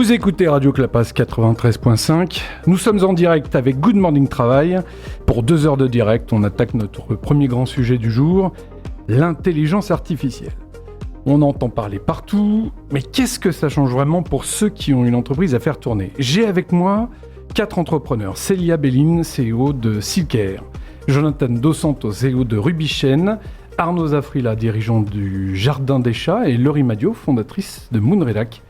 Vous écoutez Radio Clapas 93.5. Nous sommes en direct avec Good Morning Travail. Pour 2 heures de direct, on attaque notre premier grand sujet du jour, l'intelligence artificielle. On entend parler partout, mais qu'est-ce que ça change vraiment pour ceux qui ont une entreprise à faire tourner ? J'ai avec moi 4 entrepreneurs. Célia Belline, CEO de Silkair, Jonathan Dos Santos, CEO de Rubichen, Arnaud Zafrila, dirigeant du Jardin des Chats, et Laurie Madio, fondatrice de Moonredac.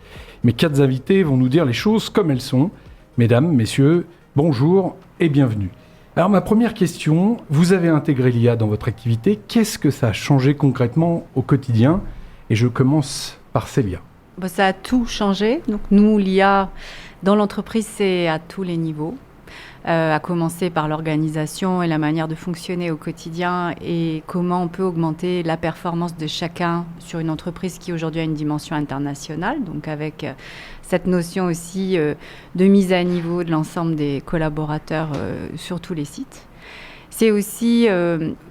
Mes 4 invités vont nous dire les choses comme elles sont. Mesdames, messieurs, bonjour et bienvenue. Alors ma première question, vous avez intégré l'IA dans votre activité. Qu'est-ce que ça a changé concrètement au quotidien ? Et je commence par Célia. Ça a tout changé. Donc nous, l'IA dans l'entreprise, c'est à tous les niveaux. À commencer par l'organisation et la manière de fonctionner au quotidien et comment on peut augmenter la performance de chacun sur une entreprise qui aujourd'hui a une dimension internationale, donc avec cette notion aussi de mise à niveau de l'ensemble des collaborateurs sur tous les sites. C'est aussi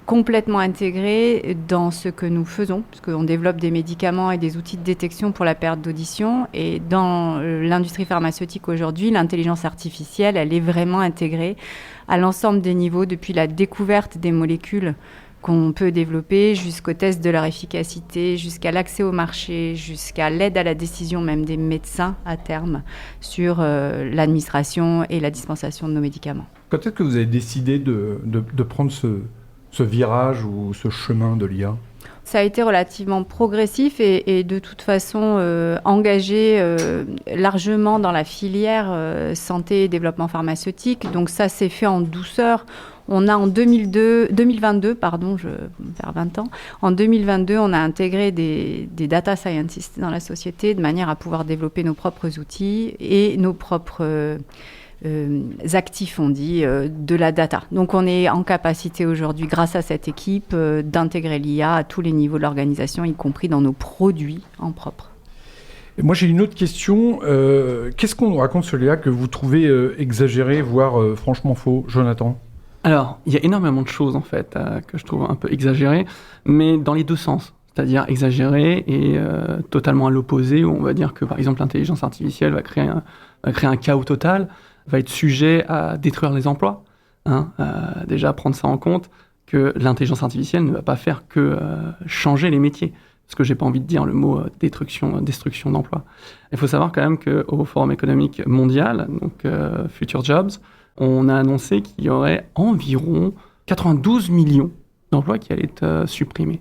complètement intégré dans ce que nous faisons, parce qu'on développe des médicaments et des outils de détection pour la perte d'audition. Et dans l'industrie pharmaceutique aujourd'hui, l'intelligence artificielle, elle est vraiment intégrée à l'ensemble des niveaux, depuis la découverte des molécules qu'on peut développer, jusqu'au test de leur efficacité, jusqu'à l'accès au marché, jusqu'à l'aide à la décision même des médecins à terme sur l'administration et la dispensation de nos médicaments. Quand est-ce que vous avez décidé de prendre ce virage ou ce chemin de l'IA ? Ça a été relativement progressif et de toute façon engagé largement dans la filière santé et développement pharmaceutique. Donc ça s'est fait en douceur. On a en 2022, je perds 20 ans, en 2022, on a intégré des data scientists dans la société de manière à pouvoir développer nos propres outils et nos propres actifs, on dit, de la data. Donc on est en capacité aujourd'hui, grâce à cette équipe, d'intégrer l'IA à tous les niveaux de l'organisation, y compris dans nos produits en propre. Et moi j'ai une autre question. Qu'est-ce qu'on nous raconte sur l'IA que vous trouvez exagéré, voire franchement faux, Jonathan ? Alors, il y a énormément de choses en fait que je trouve un peu exagérées, mais dans les deux sens. C'est-à-dire exagéré et totalement à l'opposé, où on va dire que par exemple l'intelligence artificielle va créer un chaos total, va être sujet à détruire les emplois. Déjà prendre ça en compte, que l'intelligence artificielle ne va pas faire que changer les métiers. Parce que j'ai pas envie de dire le mot destruction d'emplois. Il faut savoir quand même qu'au Forum économique mondial, donc Future Jobs, on a annoncé qu'il y aurait environ 92 millions d'emplois qui allaient être supprimés.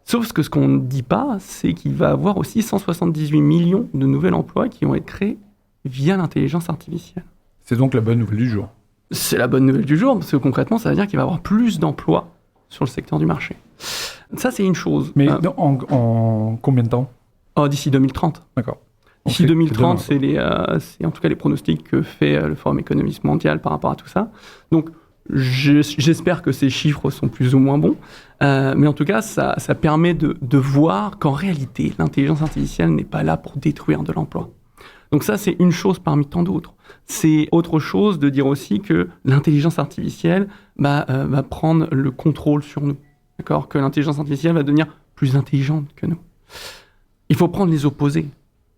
Sauf que ce qu'on ne dit pas, c'est qu'il va y avoir aussi 178 millions de nouveaux emplois qui vont être créés via l'intelligence artificielle. C'est donc la bonne nouvelle du jour. C'est la bonne nouvelle du jour, parce que concrètement, ça veut dire qu'il va y avoir plus d'emplois sur le secteur du marché. Ça, c'est une chose. Mais en combien de temps ? D'ici 2030. D'accord. D'ici 2030, c'est en tout cas les pronostics que fait le Forum économique mondial par rapport à tout ça. Donc, j'espère que ces chiffres sont plus ou moins bons. Mais en tout cas, ça permet de voir qu'en réalité, l'intelligence artificielle n'est pas là pour détruire de l'emploi. Donc ça, c'est une chose parmi tant d'autres. C'est autre chose de dire aussi que l'intelligence artificielle va prendre le contrôle sur nous. D'accord ? Que l'intelligence artificielle va devenir plus intelligente que nous. Il faut prendre les opposés.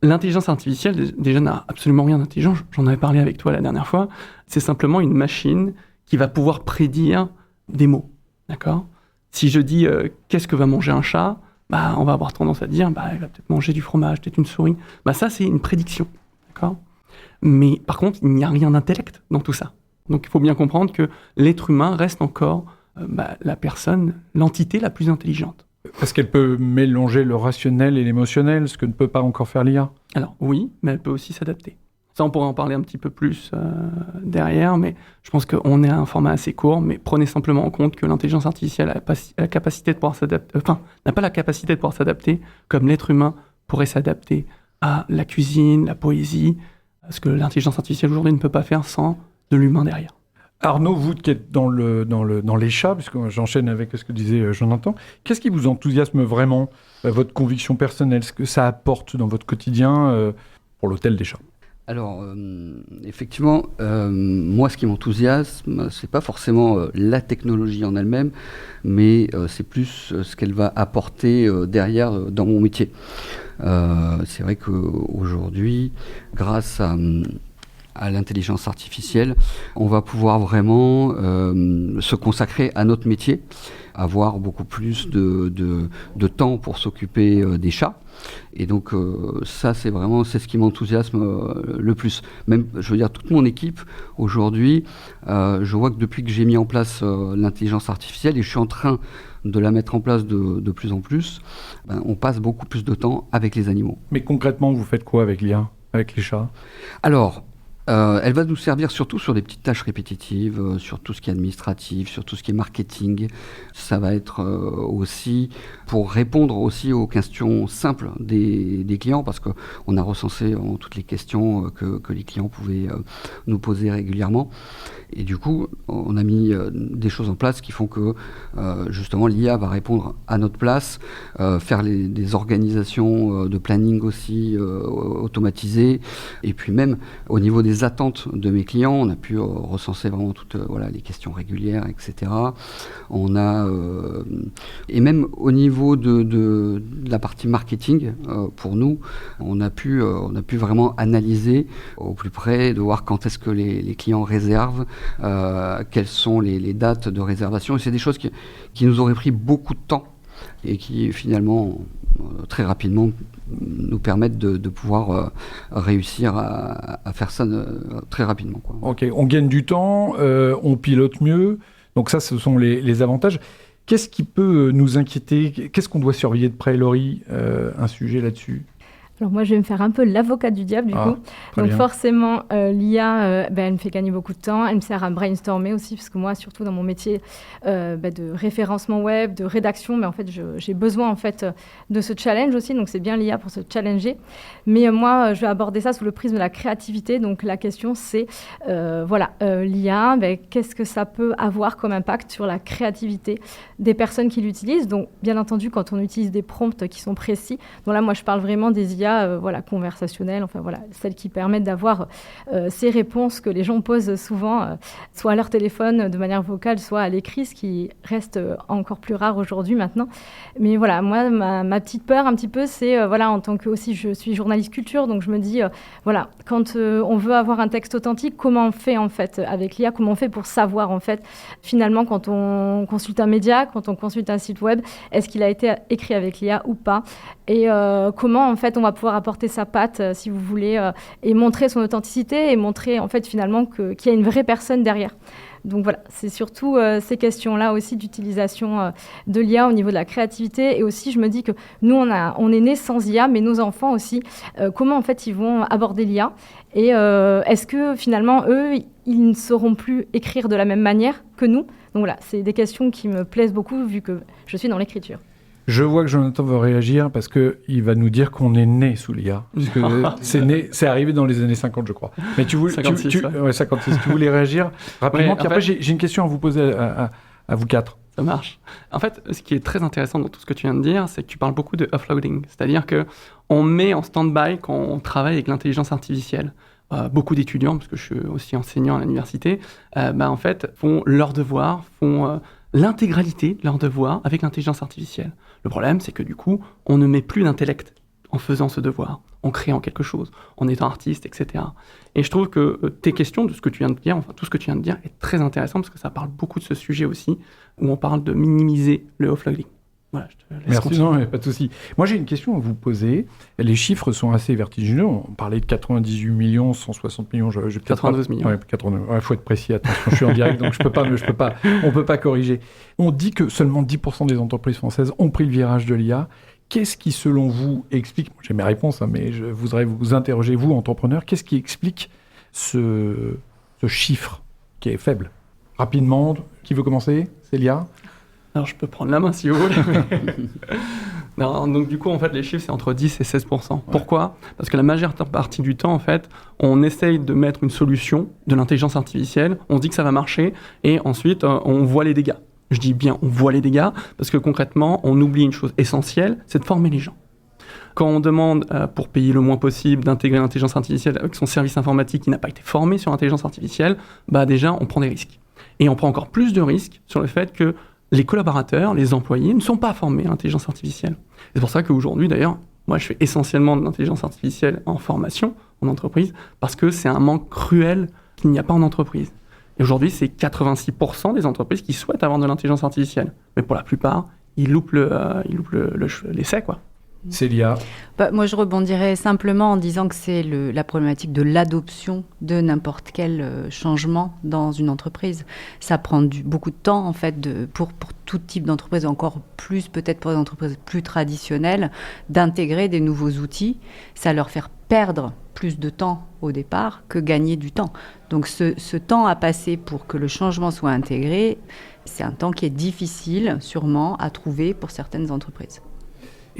L'intelligence artificielle, déjà, n'a absolument rien d'intelligent. J'en avais parlé avec toi la dernière fois. C'est simplement une machine qui va pouvoir prédire des mots. D'accord ? Si je dis qu'est-ce que va manger un chat, on va avoir tendance à dire il va peut-être manger du fromage, peut-être une souris. Ça, c'est une prédiction. D'accord ? Mais par contre, il n'y a rien d'intellect dans tout ça. Donc il faut bien comprendre que l'être humain reste encore la personne, l'entité la plus intelligente. Parce qu'elle peut mélanger le rationnel et l'émotionnel, ce que ne peut pas encore faire l'IA. Alors oui, mais elle peut aussi s'adapter. Ça, on pourrait en parler un petit peu plus derrière, mais je pense qu'on est à un format assez court, mais prenez simplement en compte que l'intelligence artificielle a la capacité de pouvoir s'adapter, n'a pas la capacité de pouvoir s'adapter comme l'être humain pourrait s'adapter à la cuisine, la poésie, ce que l'intelligence artificielle aujourd'hui ne peut pas faire sans de l'humain derrière. Arnaud, vous qui êtes dans les chats, puisque j'enchaîne avec ce que disait Jonathan, qu'est-ce qui vous enthousiasme vraiment, votre conviction personnelle, ce que ça apporte dans votre quotidien pour l'hôtel des chats ? Alors, effectivement, moi, ce qui m'enthousiasme, c'est pas forcément la technologie en elle-même, mais c'est plus ce qu'elle va apporter derrière dans mon métier. C'est vrai qu'aujourd'hui, grâce à l'intelligence artificielle, on va pouvoir vraiment se consacrer à notre métier, avoir beaucoup plus de temps pour s'occuper des chats. Et donc ça, c'est ce qui m'enthousiasme le plus. Même, je veux dire, toute mon équipe, aujourd'hui, je vois que depuis que j'ai mis en place l'intelligence artificielle, et je suis en train de la mettre en place de plus en plus, on passe beaucoup plus de temps avec les animaux. Mais concrètement, vous faites quoi avec l'IA, avec les chats ? Alors, elle va nous servir surtout sur des petites tâches répétitives, sur tout ce qui est administratif, sur tout ce qui est marketing. Ça va être aussi pour répondre aussi aux questions simples des clients, parce qu'on a recensé toutes les questions que les clients pouvaient nous poser régulièrement. Et du coup, on a mis des choses en place qui font que justement l'IA va répondre à notre place, faire des organisations de planning aussi automatisées, et puis même au niveau des attentes de mes clients, on a pu recenser vraiment toutes les questions régulières, etc. On a et même au niveau de la partie marketing, pour nous, on a pu vraiment analyser au plus près, de voir quand est-ce que les clients réservent, quelles sont les dates de réservation. Et c'est des choses qui nous auraient pris beaucoup de temps et qui finalement très rapidement nous permettent de pouvoir réussir à faire ça très rapidement, quoi. Ok, on gagne du temps, on pilote mieux, donc ça, ce sont les avantages. Qu'est-ce qui peut nous inquiéter ? Qu'est-ce qu'on doit surveiller de près, Laurie ? Un sujet là-dessus ? Alors moi, je vais me faire un peu l'avocat du diable, du coup. Donc bien. forcément, l'IA, elle me fait gagner beaucoup de temps. Elle me sert à brainstormer aussi, parce que moi, surtout dans mon métier de référencement web, de rédaction, mais en fait, j'ai besoin en fait de ce challenge aussi. Donc c'est bien l'IA pour se challenger. Mais moi, je vais aborder ça sous le prisme de la créativité. Donc la question, c'est l'IA, qu'est-ce que ça peut avoir comme impact sur la créativité des personnes qui l'utilisent. Donc bien entendu, quand on utilise des prompts qui sont précis, donc là, moi, je parle vraiment des IA conversationnelles, celles qui permettent d'avoir ces réponses que les gens posent souvent, soit à leur téléphone de manière vocale, soit à l'écrit, ce qui reste encore plus rare aujourd'hui maintenant. Mais voilà, moi, ma petite peur un petit peu, c'est, en tant que aussi, je suis journaliste culture, donc je me dis, quand on veut avoir un texte authentique, comment on fait en fait avec l'IA, comment on fait pour savoir en fait, finalement, quand on consulte un média, quand on consulte un site web, est-ce qu'il a été écrit avec l'IA ou pas ? Et comment en fait on va pouvoir apporter sa patte, si vous voulez, et montrer son authenticité et montrer en fait finalement qu'il y a une vraie personne derrière. Donc voilà, c'est surtout ces questions-là aussi d'utilisation de l'IA au niveau de la créativité. Et aussi, je me dis que nous, on est nés sans IA, mais nos enfants aussi, comment en fait ils vont aborder l'IA ? Et est-ce que finalement, eux, ils ne sauront plus écrire de la même manière que nous ? Donc voilà, c'est des questions qui me plaisent beaucoup vu que je suis dans l'écriture. Je vois que Jonathan veut réagir parce qu'il va nous dire qu'on est né sous l'IA. Parce que c'est arrivé dans les années 50, je crois. Mais 56, 56. Tu voulais réagir rapidement. Puis après, j'ai une question à vous poser à vous quatre. Ça marche. En fait, ce qui est très intéressant dans tout ce que tu viens de dire, c'est que tu parles beaucoup de offloading. C'est-à-dire qu'on met en stand-by quand on travaille avec l'intelligence artificielle. Beaucoup d'étudiants, parce que je suis aussi enseignant à l'université, en fait, font leurs devoirs, font l'intégralité de leurs devoirs avec l'intelligence artificielle. Le problème, c'est que du coup, on ne met plus d'intellect en faisant ce devoir, en créant quelque chose, en étant artiste, etc. Et je trouve que tes questions, de ce que tu viens de dire, enfin tout ce que tu viens de dire, est très intéressant parce que ça parle beaucoup de ce sujet aussi, où on parle de minimiser le offloading. Voilà, je te laisse Merci, continuer. non, pas de souci. Moi, j'ai une question à vous poser. Les chiffres sont assez vertigineux. On parlait de 98 millions, 160 millions. Je 92 millions. Ouais, 92. Ouais, faut être précis. Attention, je suis en direct, donc on peut pas corriger. On dit que seulement 10% des entreprises françaises ont pris le virage de l'IA. Qu'est-ce qui, selon vous, explique, j'ai mes réponses, mais je voudrais vous interroger, vous, entrepreneur, qu'est-ce qui explique ce chiffre qui est faible ? Rapidement, qui veut commencer ? Célia ? Alors, je peux prendre la main si vous voulez. Non, donc, du coup, en fait, les chiffres, c'est entre 10 et 16%. Ouais. Pourquoi ? Parce que la majeure partie du temps, en fait, on essaye de mettre une solution de l'intelligence artificielle, on se dit que ça va marcher, et ensuite, on voit les dégâts. Je dis bien, on voit les dégâts, parce que concrètement, on oublie une chose essentielle, c'est de former les gens. Quand on demande, pour payer le moins possible, d'intégrer l'intelligence artificielle avec son service informatique qui n'a pas été formé sur l'intelligence artificielle, déjà, on prend des risques. Et on prend encore plus de risques sur le fait que les collaborateurs, les employés, ne sont pas formés à l'intelligence artificielle. C'est pour ça qu'aujourd'hui, d'ailleurs, Moi, je fais essentiellement de l'intelligence artificielle en formation, en entreprise, parce que c'est un manque cruel qu'il n'y a pas en entreprise. Et aujourd'hui, c'est 86% des entreprises qui souhaitent avoir de l'intelligence artificielle. Mais pour la plupart, ils loupent l'essai, quoi. Célia. Moi, je rebondirais simplement en disant que c'est la problématique de l'adoption de n'importe quel changement dans une entreprise. Ça prend beaucoup de temps, en fait, pour tout type d'entreprise, encore plus peut-être pour les entreprises plus traditionnelles, d'intégrer des nouveaux outils. Ça leur fait perdre plus de temps au départ que gagner du temps. Donc, ce temps à passer pour que le changement soit intégré, c'est un temps qui est difficile, sûrement, à trouver pour certaines entreprises.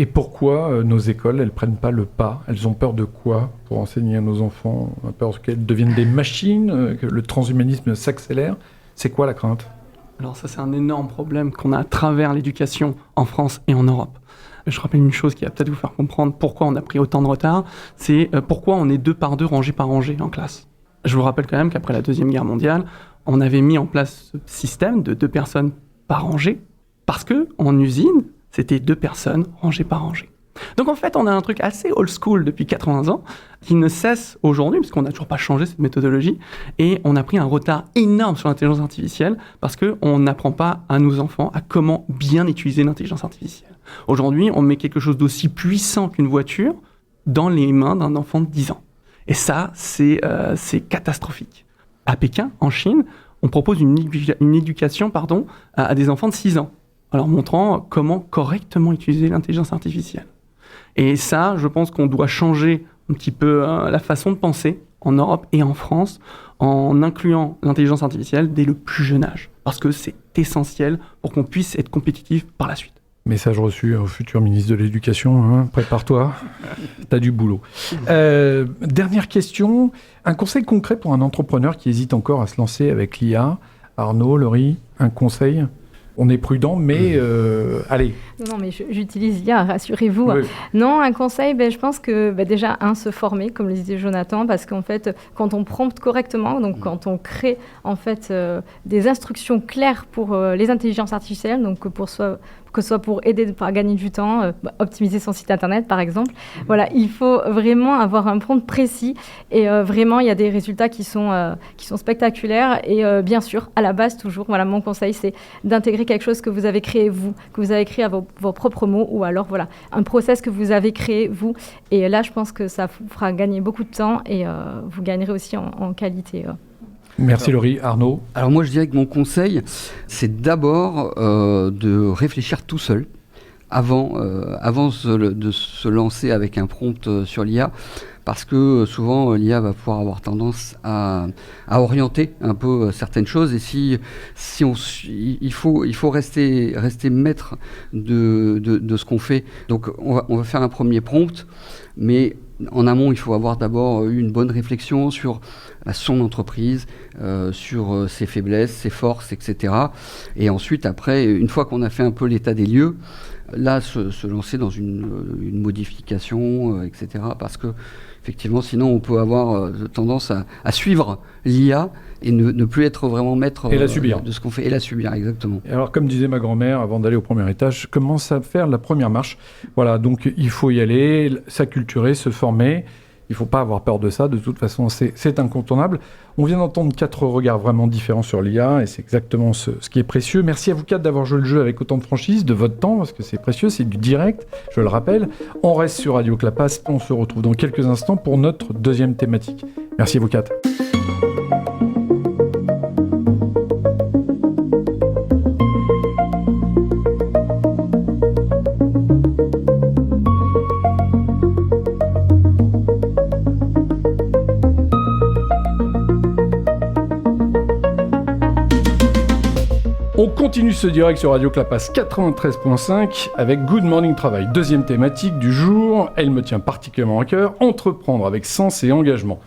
Et pourquoi nos écoles, elles prennent pas le pas? Elles ont peur de quoi pour enseigner à nos enfants? On a peur qu'elles deviennent des machines, que le transhumanisme s'accélère. C'est quoi la crainte? Alors ça, c'est un énorme problème qu'on a à travers l'éducation en France et en Europe. Je rappelle une chose qui va peut-être vous faire comprendre pourquoi on a pris autant de retard, c'est pourquoi on est 2 par 2, rangé par rangée en classe. Je vous rappelle quand même qu'après la Deuxième Guerre mondiale, on avait mis en place ce système de 2 personnes par rangée, parce qu'en usine, c'était 2 personnes rangées par rangée. Donc en fait, on a un truc assez old school depuis 80 ans qui ne cesse aujourd'hui, parce qu'on n'a toujours pas changé cette méthodologie, et on a pris un retard énorme sur l'intelligence artificielle parce qu'on n'apprend pas à nos enfants à comment bien utiliser l'intelligence artificielle. Aujourd'hui, on met quelque chose d'aussi puissant qu'une voiture dans les mains d'un enfant de 10 ans. Et ça, c'est catastrophique. À Pékin, en Chine, on propose une éducation à des enfants de 6 ans, en leur montrant comment correctement utiliser l'intelligence artificielle. Et ça, je pense qu'on doit changer un petit peu la façon de penser en Europe et en France en incluant l'intelligence artificielle dès le plus jeune âge, parce que c'est essentiel pour qu'on puisse être compétitif par la suite. Message reçu au futur ministre de l'Éducation, hein, prépare-toi, t'as du boulot. Dernière question, un conseil concret pour un entrepreneur qui hésite encore à se lancer avec l'IA. Arnaud, Laurie, un conseil? On est prudent, mais allez. Non, mais j'utilise l'IA, rassurez-vous. Oui. Non, un conseil, je pense que déjà, se former, comme le disait Jonathan, parce qu'en fait, quand on prompte correctement, donc quand on crée en fait des instructions claires pour les intelligences artificielles, donc que ce soit pour aider à gagner du temps, optimiser son site internet par exemple. Voilà, il faut vraiment avoir un prompt précis et vraiment il y a des résultats qui sont spectaculaires et bien sûr à la base toujours, voilà, mon conseil c'est d'intégrer quelque chose que vous avez créé vous, que vous avez créé à vos propres mots ou alors voilà, un process que vous avez créé vous et là je pense que ça vous fera gagner beaucoup de temps et vous gagnerez aussi en qualité. Merci Laurie. Arnaud? Alors moi je dirais que mon conseil, c'est d'abord de réfléchir tout seul avant de se lancer avec un prompt sur l'IA, parce que souvent l'IA va pouvoir avoir tendance à orienter un peu certaines choses et il faut rester maître de ce qu'on fait. Donc on va faire un premier prompt, mais en amont, il faut avoir d'abord eu une bonne réflexion sur son entreprise, sur ses faiblesses, ses forces, etc. Et ensuite, après, une fois qu'on a fait un peu l'état des lieux, là, se lancer dans une modification, etc. Parce que, effectivement, sinon, on peut avoir tendance à suivre l'IA et ne plus être vraiment maître de ce qu'on fait. Et la subir, exactement. Alors, comme disait ma grand-mère, avant d'aller au premier étage, commence à faire la première marche. Voilà, donc il faut y aller, s'acculturer, se former. Il ne faut pas avoir peur de ça. De toute façon, c'est incontournable. On vient d'entendre 4 regards vraiment différents sur l'IA et c'est exactement ce qui est précieux. Merci à vous 4 d'avoir joué le jeu avec autant de franchise, de votre temps, parce que c'est précieux, c'est du direct, je le rappelle. On reste sur Radio Clapas. On se retrouve dans quelques instants pour notre deuxième thématique. Merci à vous 4. On continue ce direct sur Radio Clapas 93.5 avec Good Morning Travail. Deuxième thématique du jour, elle me tient particulièrement à cœur, entreprendre avec sens et engagement.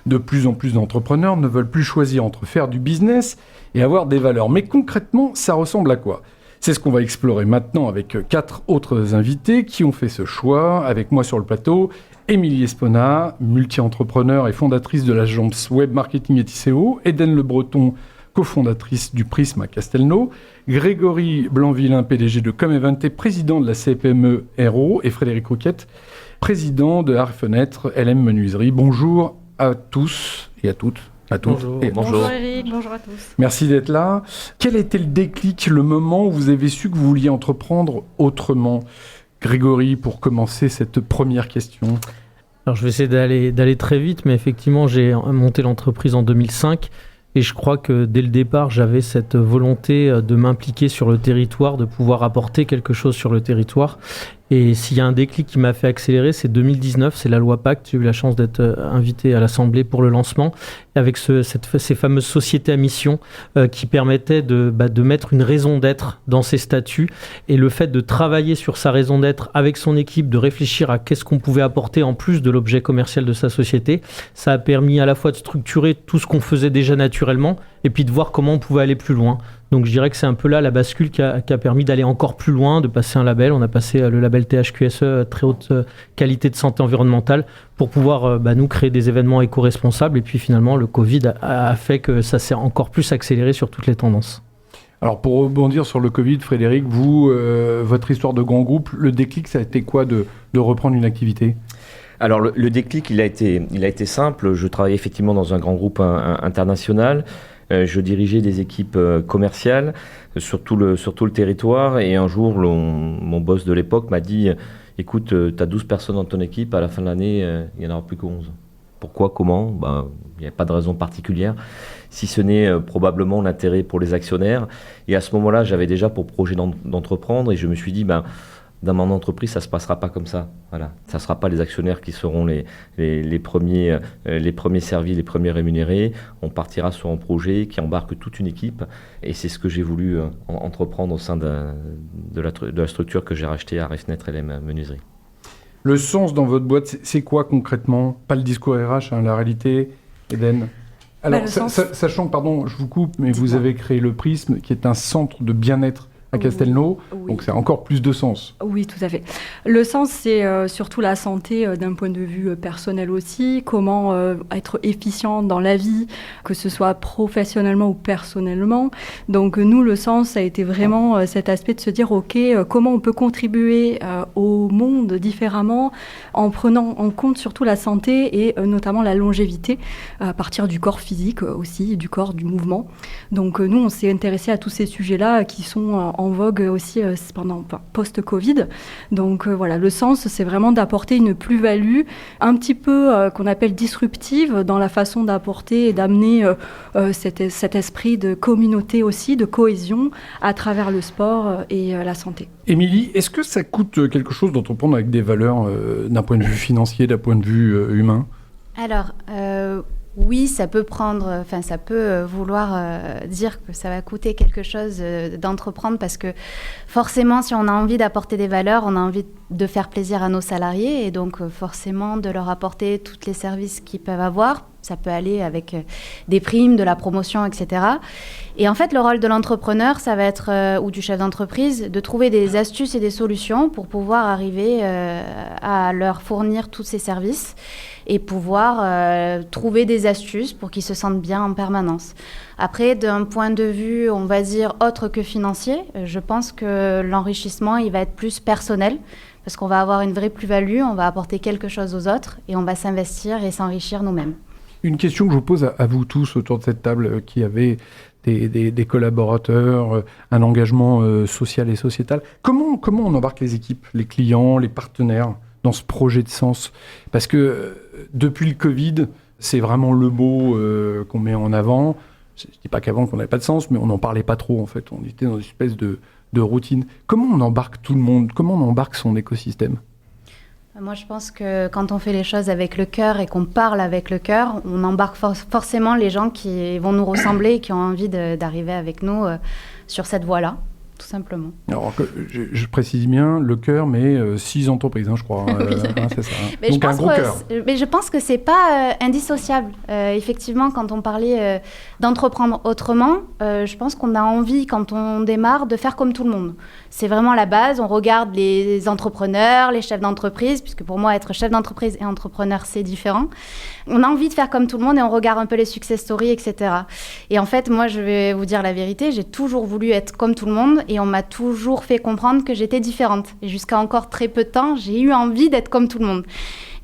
De plus en plus d'entrepreneurs ne veulent plus choisir entre faire du business et avoir des valeurs. Mais concrètement, ça ressemble à quoi ? C'est ce qu'on va explorer maintenant avec 4 autres invités qui ont fait ce choix. Avec moi sur le plateau, Émilie Espona, multi-entrepreneur et fondatrice de l'agence web marketing et SEO, Eden Le Breton, cofondatrice du Prisme à Castelnau, Grégory Blanc-Villain, PDG de Comevent et président de la CPME Aéro, et Frédéric Rouquette, président de Arts Fenêtre LM Menuiserie. Bonjour à tous et à toutes. À toutes. Bonjour Eric, bonjour à tous. Merci d'être là. Quel était le déclic, le moment où vous avez su que vous vouliez entreprendre autrement ? Grégory, pour commencer cette première question. Alors je vais essayer d'aller très vite, mais effectivement j'ai monté l'entreprise en 2005 et je crois que dès le départ j'avais cette volonté de m'impliquer sur le territoire, de pouvoir apporter quelque chose sur le territoire. Et s'il y a un déclic qui m'a fait accélérer, c'est 2019, c'est la loi Pacte. J'ai eu la chance d'être invité à l'Assemblée pour le lancement, avec ces fameuses sociétés à mission qui permettaient de mettre une raison d'être dans ces statuts. Et le fait de travailler sur sa raison d'être avec son équipe, de réfléchir à qu'est-ce qu'on pouvait apporter en plus de l'objet commercial de sa société, ça a permis à la fois de structurer tout ce qu'on faisait déjà naturellement et puis de voir comment on pouvait aller plus loin. Donc je dirais que c'est un peu là la bascule qui a permis d'aller encore plus loin, de passer un label. On a passé le label THQSE, très haute qualité de santé environnementale, pour pouvoir nous créer des événements éco-responsables. Et puis finalement, le Covid a fait que ça s'est encore plus accéléré sur toutes les tendances. Alors pour rebondir sur le Covid, Frédéric, vous, votre histoire de grand groupe, le déclic, ça a été quoi de reprendre une activité ? Alors le déclic, il a été simple. Je travaillais effectivement dans un grand groupe international. Je dirigeais des équipes commerciales sur tout le territoire. Et un jour, mon boss de l'époque m'a dit « Écoute, tu as 12 personnes dans ton équipe, à la fin de l'année, il n'y en aura plus que 11. » Pourquoi ? Comment ? Il n'y avait pas de raison particulière, si ce n'est probablement l'intérêt pour les actionnaires. Et à ce moment-là, j'avais déjà pour projet d'entreprendre et je me suis dit dans mon entreprise, ça ne se passera pas comme ça. Voilà. Ça ne sera pas les actionnaires qui seront les premiers servis, les premiers rémunérés. On partira sur un projet qui embarque toute une équipe. Et c'est ce que j'ai voulu entreprendre au sein de la structure que j'ai rachetée à Fenêtre LM Menuiserie. Le sens dans votre boîte, c'est quoi concrètement ? Pas le discours RH, la réalité, Eden ? Alors, sachant que, pardon, je vous coupe, mais vous avez créé le Prisme, qui est un centre de bien-être à Castelnau, oui. Donc c'est encore plus de sens. Oui, tout à fait. Le sens, c'est surtout la santé d'un point de vue personnel aussi, comment être efficient dans la vie, que ce soit professionnellement ou personnellement. Donc nous, le sens, ça a été vraiment cet aspect de se dire, ok, comment on peut contribuer au monde différemment en prenant en compte surtout la santé et notamment la longévité à partir du corps physique aussi, du corps, du mouvement. Donc nous, on s'est intéressé à tous ces sujets-là qui sont en vogue aussi post-Covid. Donc voilà, le sens, c'est vraiment d'apporter une plus-value un petit peu qu'on appelle disruptive dans la façon d'apporter et d'amener cet esprit de communauté aussi, de cohésion à travers le sport et la santé. Émilie, est-ce que ça coûte quelque chose d'entreprendre avec des valeurs d'un point de vue financier, d'un point de vue humain ? Alors, oui, ça peut vouloir dire que ça va coûter quelque chose d'entreprendre parce que forcément, si on a envie d'apporter des valeurs, on a envie de faire plaisir à nos salariés et donc forcément de leur apporter tous les services qu'ils peuvent avoir. Ça peut aller avec des primes, de la promotion, etc. Et en fait, le rôle de l'entrepreneur, ça va être, ou du chef d'entreprise, de trouver des astuces et des solutions pour pouvoir arriver à leur fournir tous ces services et pouvoir trouver des astuces pour qu'ils se sentent bien en permanence. Après, d'un point de vue, on va dire, autre que financier, je pense que l'enrichissement, il va être plus personnel parce qu'on va avoir une vraie plus-value, on va apporter quelque chose aux autres et on va s'investir et s'enrichir nous-mêmes. Une question que je vous pose à vous tous autour de cette table qui avez des collaborateurs, un engagement social et sociétal. Comment on embarque les équipes, les clients, les partenaires dans ce projet de sens ? Parce que depuis le Covid, c'est vraiment le mot qu'on met en avant. Je ne dis pas qu'avant qu'on n'avait pas de sens, mais on n'en parlait pas trop en fait. On était dans une espèce de routine. Comment on embarque tout le monde ? Comment on embarque son écosystème ? Moi, je pense que quand on fait les choses avec le cœur et qu'on parle avec le cœur, on embarque forcément les gens qui vont nous ressembler et qui ont envie d'arriver avec nous sur cette voie-là, tout simplement. Alors, je précise bien, le cœur, mais 6 entreprises, je crois. Oui. C'est ça. Mais Donc un gros cœur. Mais je pense que c'est pas indissociable. Effectivement, quand on parlait d'entreprendre autrement, je pense qu'on a envie, quand on démarre, de faire comme tout le monde. C'est vraiment la base. On regarde les entrepreneurs, les chefs d'entreprise, puisque pour moi, être chef d'entreprise et entrepreneur, c'est différent. On a envie de faire comme tout le monde et on regarde un peu les success stories, etc. Et en fait, moi, je vais vous dire la vérité, j'ai toujours voulu être comme tout le monde et on m'a toujours fait comprendre que j'étais différente. Et jusqu'à encore très peu de temps, j'ai eu envie d'être comme tout le monde.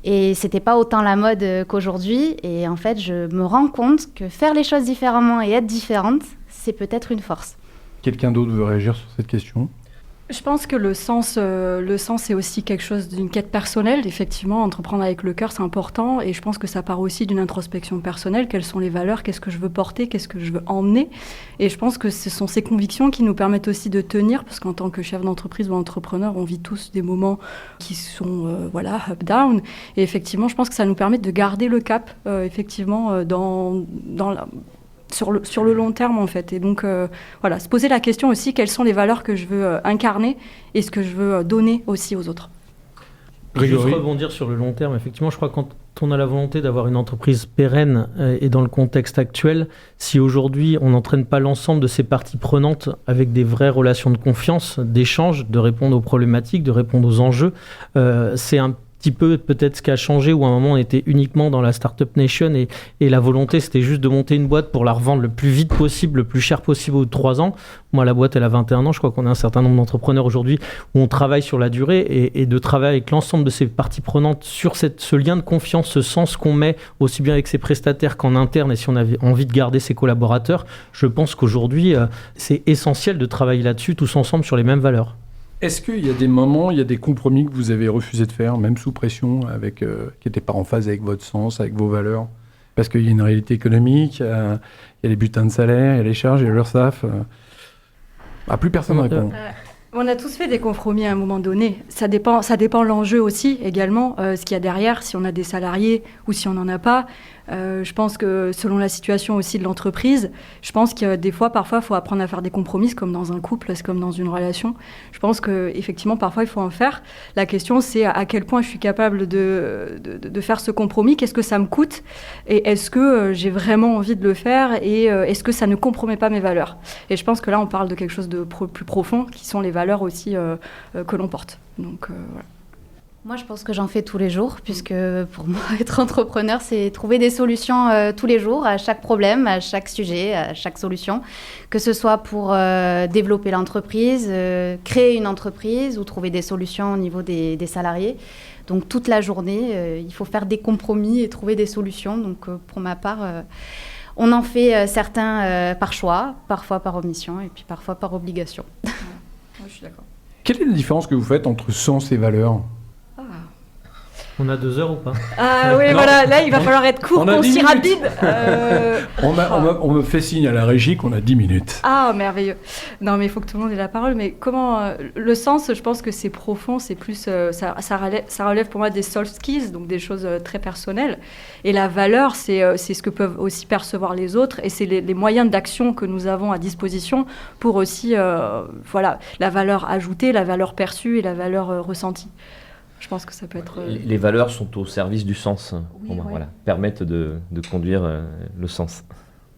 Et c'était pas autant la mode qu'aujourd'hui. Et en fait, je me rends compte que faire les choses différemment et être différente, c'est peut-être une force. Quelqu'un d'autre veut réagir sur cette question ? Je pense que le sens c'est aussi quelque chose d'une quête personnelle. Effectivement, entreprendre avec le cœur, c'est important. Et je pense que ça part aussi d'une introspection personnelle. Quelles sont les valeurs ? Qu'est-ce que je veux porter ? Qu'est-ce que je veux emmener ? Et je pense que ce sont ces convictions qui nous permettent aussi de tenir. Parce qu'en tant que chef d'entreprise ou entrepreneur, on vit tous des moments qui sont up-down. Et effectivement, je pense que ça nous permet de garder le cap, sur le long terme, en fait. Et donc, se poser la question aussi, quelles sont les valeurs que je veux incarner et ce que je veux donner aussi aux autres. Juste rebondir sur le long terme, effectivement, je crois que quand on a la volonté d'avoir une entreprise pérenne et dans le contexte actuel, si aujourd'hui on n'entraîne pas l'ensemble de ces parties prenantes avec des vraies relations de confiance, d'échange, de répondre aux problématiques, de répondre aux enjeux, c'est un petit peu peut-être ce qui a changé, où à un moment on était uniquement dans la Startup Nation et la volonté c'était juste de monter une boîte pour la revendre le plus vite possible, le plus cher possible au bout de 3 ans. Moi la boîte elle a 21 ans, je crois qu'on a un certain nombre d'entrepreneurs aujourd'hui où on travaille sur la durée et de travailler avec l'ensemble de ces parties prenantes sur ce lien de confiance, ce sens qu'on met aussi bien avec ses prestataires qu'en interne et si on avait envie de garder ses collaborateurs, je pense qu'aujourd'hui c'est essentiel de travailler là-dessus tous ensemble sur les mêmes valeurs. Est-ce qu'il y a des moments, il y a des compromis que vous avez refusé de faire, même sous pression, qui n'étaient pas en phase avec votre sens, avec vos valeurs ? Parce qu'il y a une réalité économique, il y a les bulletins de salaire, il y a les charges, il y a l'URSSAF. Plus personne ne répond. On a tous fait des compromis à un moment donné. Ça dépend l'enjeu aussi, également, ce qu'il y a derrière, si on a des salariés ou si on n'en a pas. Je pense que selon la situation aussi de l'entreprise, je pense que des fois, parfois, il faut apprendre à faire des compromis, c'est comme dans un couple, c'est comme dans une relation. Je pense qu'effectivement, parfois, il faut en faire. La question, c'est à quel point je suis capable de faire ce compromis, qu'est-ce que ça me coûte et est-ce que j'ai vraiment envie de le faire et est-ce que ça ne compromet pas mes valeurs. Et je pense que là, on parle de quelque chose de plus profond, qui sont les valeurs aussi que l'on porte. Donc, voilà. Moi, je pense que j'en fais tous les jours, puisque pour moi, être entrepreneur, c'est trouver des solutions tous les jours, à chaque problème, à chaque sujet, à chaque solution, que ce soit pour développer l'entreprise, créer une entreprise ou trouver des solutions au niveau des salariés. Donc, toute la journée, il faut faire des compromis et trouver des solutions. Donc, pour ma part, on en fait certains par choix, parfois par omission et puis parfois par obligation. Ouais, je suis d'accord. Quelle est la différence que vous faites entre sens et valeurs ? On a 2 heures ou pas ? Ah oui, voilà, là il va falloir être court, concis, rapide. On me fait signe à la régie qu'on a 10 minutes. Ah, merveilleux. Non, mais il faut que tout le monde ait la parole. Mais comment le sens, je pense que c'est profond, c'est plus ça relève pour moi des soft skills, donc des choses très personnelles. Et la valeur, c'est ce que peuvent aussi percevoir les autres, et c'est les moyens d'action que nous avons à disposition pour aussi la valeur ajoutée, la valeur perçue et la valeur ressentie. Je pense que ça peut être... Les valeurs sont au service du sens, pour moi, voilà, permettent de conduire le sens.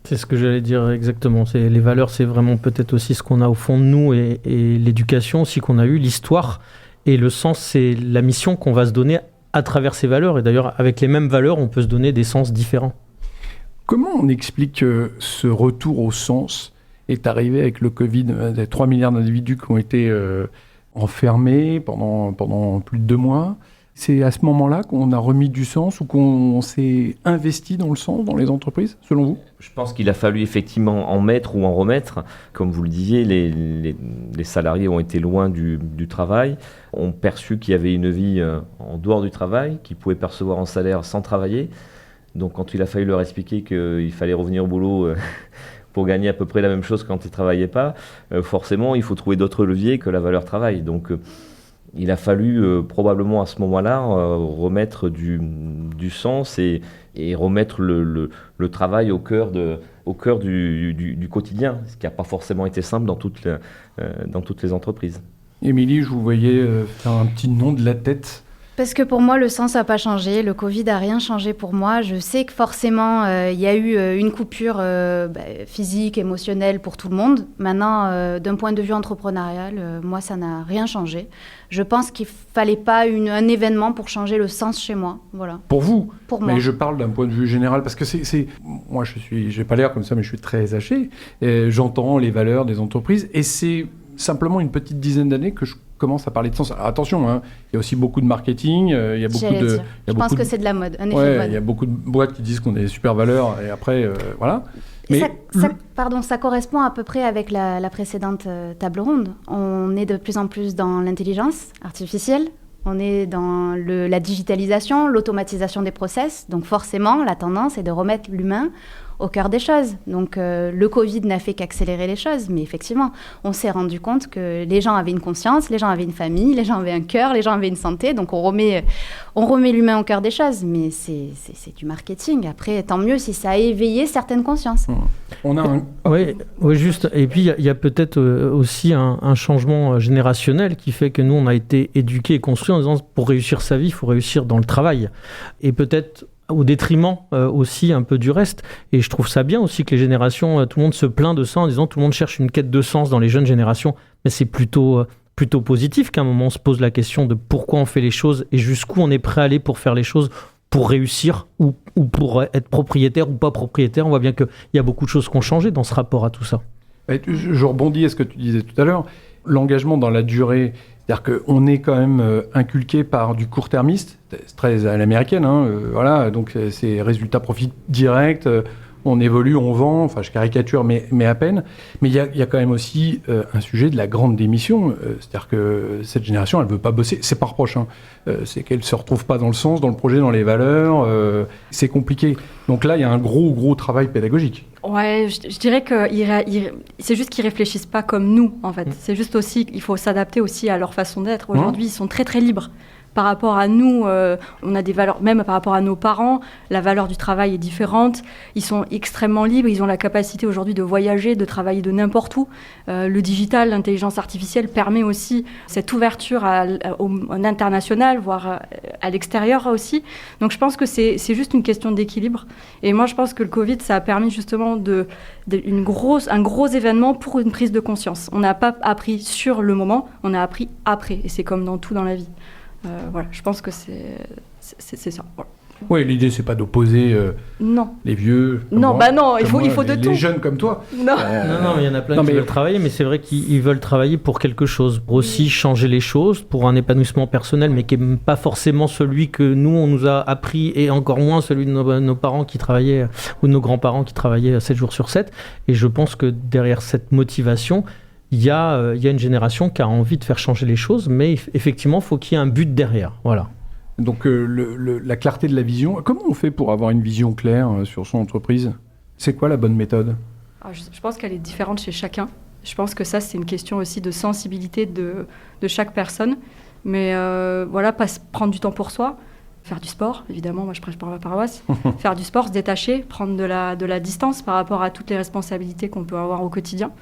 C'est ce que j'allais dire exactement. Les valeurs, c'est vraiment peut-être aussi ce qu'on a au fond de nous et l'éducation aussi qu'on a eue, l'histoire. Et le sens, c'est la mission qu'on va se donner à travers ces valeurs. Et d'ailleurs, avec les mêmes valeurs, on peut se donner des sens différents. Comment on explique que ce retour au sens est arrivé avec le Covid, des 3 milliards d'individus qui ont été... enfermé pendant plus de 2 mois. C'est à ce moment-là qu'on a remis du sens ou qu'on s'est investi dans le sens dans les entreprises, selon vous ? Je pense qu'il a fallu effectivement en mettre ou en remettre. Comme vous le disiez, les salariés ont été loin du travail, ont perçu qu'il y avait une vie en dehors du travail, qu'ils pouvaient percevoir un salaire sans travailler. Donc quand il a fallu leur expliquer qu'il fallait revenir au boulot... pour gagner à peu près la même chose quand ils ne travaillaient pas, forcément, il faut trouver d'autres leviers que la valeur travail. Donc, il a fallu probablement à ce moment-là remettre du du sens et remettre le travail au cœur du quotidien, ce qui n'a pas forcément été simple dans toutes les entreprises. Émilie, je vous voyais faire un petit nom de la tête. Parce que pour moi, le sens n'a pas changé. Le Covid n'a rien changé pour moi. Je sais que forcément, il y a eu une coupure physique, émotionnelle pour tout le monde. Maintenant, d'un point de vue entrepreneurial, moi, ça n'a rien changé. Je pense qu'il ne fallait pas un événement pour changer le sens chez moi. Voilà. Pour vous? Pour moi. Mais je parle d'un point de vue général, parce que moi, j'ai pas l'air comme ça, mais je suis très haché. J'entends les valeurs des entreprises, et c'est simplement une petite dizaine d'années que je commence à parler de sens. Alors, attention, il y a aussi beaucoup de marketing, il y a beaucoup de... Je pense que c'est de la mode, un effet de mode. Il y a beaucoup de boîtes qui disent qu'on est super valeurs, et après, voilà. Mais ça correspond à peu près avec la précédente table ronde. On est de plus en plus dans l'intelligence artificielle, on est dans la digitalisation, l'automatisation des process. Donc forcément, la tendance est de remettre l'humain au cœur des choses. Donc le Covid n'a fait qu'accélérer les choses, mais effectivement, on s'est rendu compte que les gens avaient une conscience, les gens avaient une famille, les gens avaient un cœur, les gens avaient une santé. Donc on remet l'humain au cœur des choses, mais c'est du marketing. Après, tant mieux si ça a éveillé certaines consciences. On a oui, juste. Et puis il y a peut-être aussi un changement générationnel qui fait que nous, on a été éduqués et construits en disant pour réussir sa vie, il faut réussir dans le travail. Et peut-être au détriment aussi un peu du reste. Et je trouve ça bien aussi que les générations, tout le monde se plaint de ça en disant tout le monde cherche une quête de sens dans les jeunes générations. Mais c'est plutôt positif qu'à un moment on se pose la question de pourquoi on fait les choses et jusqu'où on est prêt à aller pour faire les choses, pour réussir ou pour être propriétaire ou pas propriétaire. On voit bien qu'il y a beaucoup de choses qui ont changé dans ce rapport à tout ça. Je rebondis à ce que tu disais tout à l'heure. L'engagement dans la durée, c'est-à-dire qu'on est quand même inculqué par du court-termiste, c'est très à l'américaine, voilà, donc c'est résultat profit direct, on évolue, on vend, enfin je caricature, mais à peine. Mais il y a quand même aussi un sujet de la grande démission, c'est-à-dire que cette génération, elle ne veut pas bosser, c'est pas reproche, c'est qu'elle ne se retrouve pas dans le sens, dans le projet, dans les valeurs, c'est compliqué. Donc là, il y a un gros travail pédagogique. Ouais, je dirais que c'est juste qu'ils réfléchissent pas comme nous, en fait. C'est juste aussi qu'il faut s'adapter aussi à leur façon d'être. Aujourd'hui, ils sont très libres. Par rapport à nous, on a des valeurs, même par rapport à nos parents, la valeur du travail est différente. Ils sont extrêmement libres, ils ont la capacité aujourd'hui de voyager, de travailler de n'importe où. Le digital, l'intelligence artificielle permet aussi cette ouverture au international, voire à l'extérieur aussi. Donc je pense que c'est juste une question d'équilibre. Et moi, je pense que le Covid, ça a permis justement un gros événement pour une prise de conscience. On n'a pas appris sur le moment, on a appris après. Et c'est comme dans tout dans la vie. Voilà, je pense que c'est ça. Voilà. Oui, l'idée, c'est pas d'opposer les vieux. Non, il faut de tout. Les jeunes comme toi. Non, il y en a plein qui veulent travailler, mais c'est vrai qu'ils veulent travailler pour quelque chose, pour aussi changer les choses, pour un épanouissement personnel, mais qui n'est pas forcément celui que nous, on nous a appris, et encore moins celui de nos parents qui travaillaient, ou de nos grands-parents qui travaillaient 7 jours sur 7. Et je pense que derrière cette motivation, il y a une génération qui a envie de faire changer les choses, mais effectivement, il faut qu'il y ait un but derrière. Voilà. Donc la clarté de la vision, comment on fait pour avoir une vision claire sur son entreprise? C'est quoi la bonne méthode? Je pense qu'elle est différente chez chacun. Je pense que ça, c'est une question aussi de sensibilité de chaque personne. Mais voilà, prendre du temps pour soi, faire du sport, évidemment, moi je prêche par la paroisse, faire du sport, se détacher, prendre de la distance par rapport à toutes les responsabilités qu'on peut avoir au quotidien.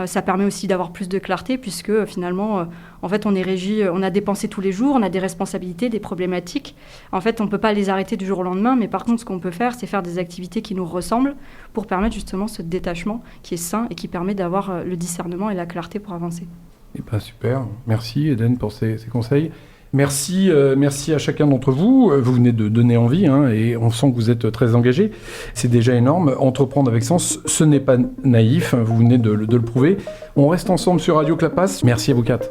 Ça permet aussi d'avoir plus de clarté puisque finalement, en fait, on est régi, on a des pensées tous les jours, on a des responsabilités, des problématiques. En fait, on ne peut pas les arrêter du jour au lendemain, mais par contre, ce qu'on peut faire, c'est faire des activités qui nous ressemblent pour permettre justement ce détachement qui est sain et qui permet d'avoir le discernement et la clarté pour avancer. Eh ben, super, merci Eden pour ces conseils. Merci à chacun d'entre vous. Vous venez de donner envie et on sent que vous êtes très engagés. C'est déjà énorme. Entreprendre avec sens, ce n'est pas naïf. Vous venez de le prouver. On reste ensemble sur Radio Clapas. Merci à vous quatre.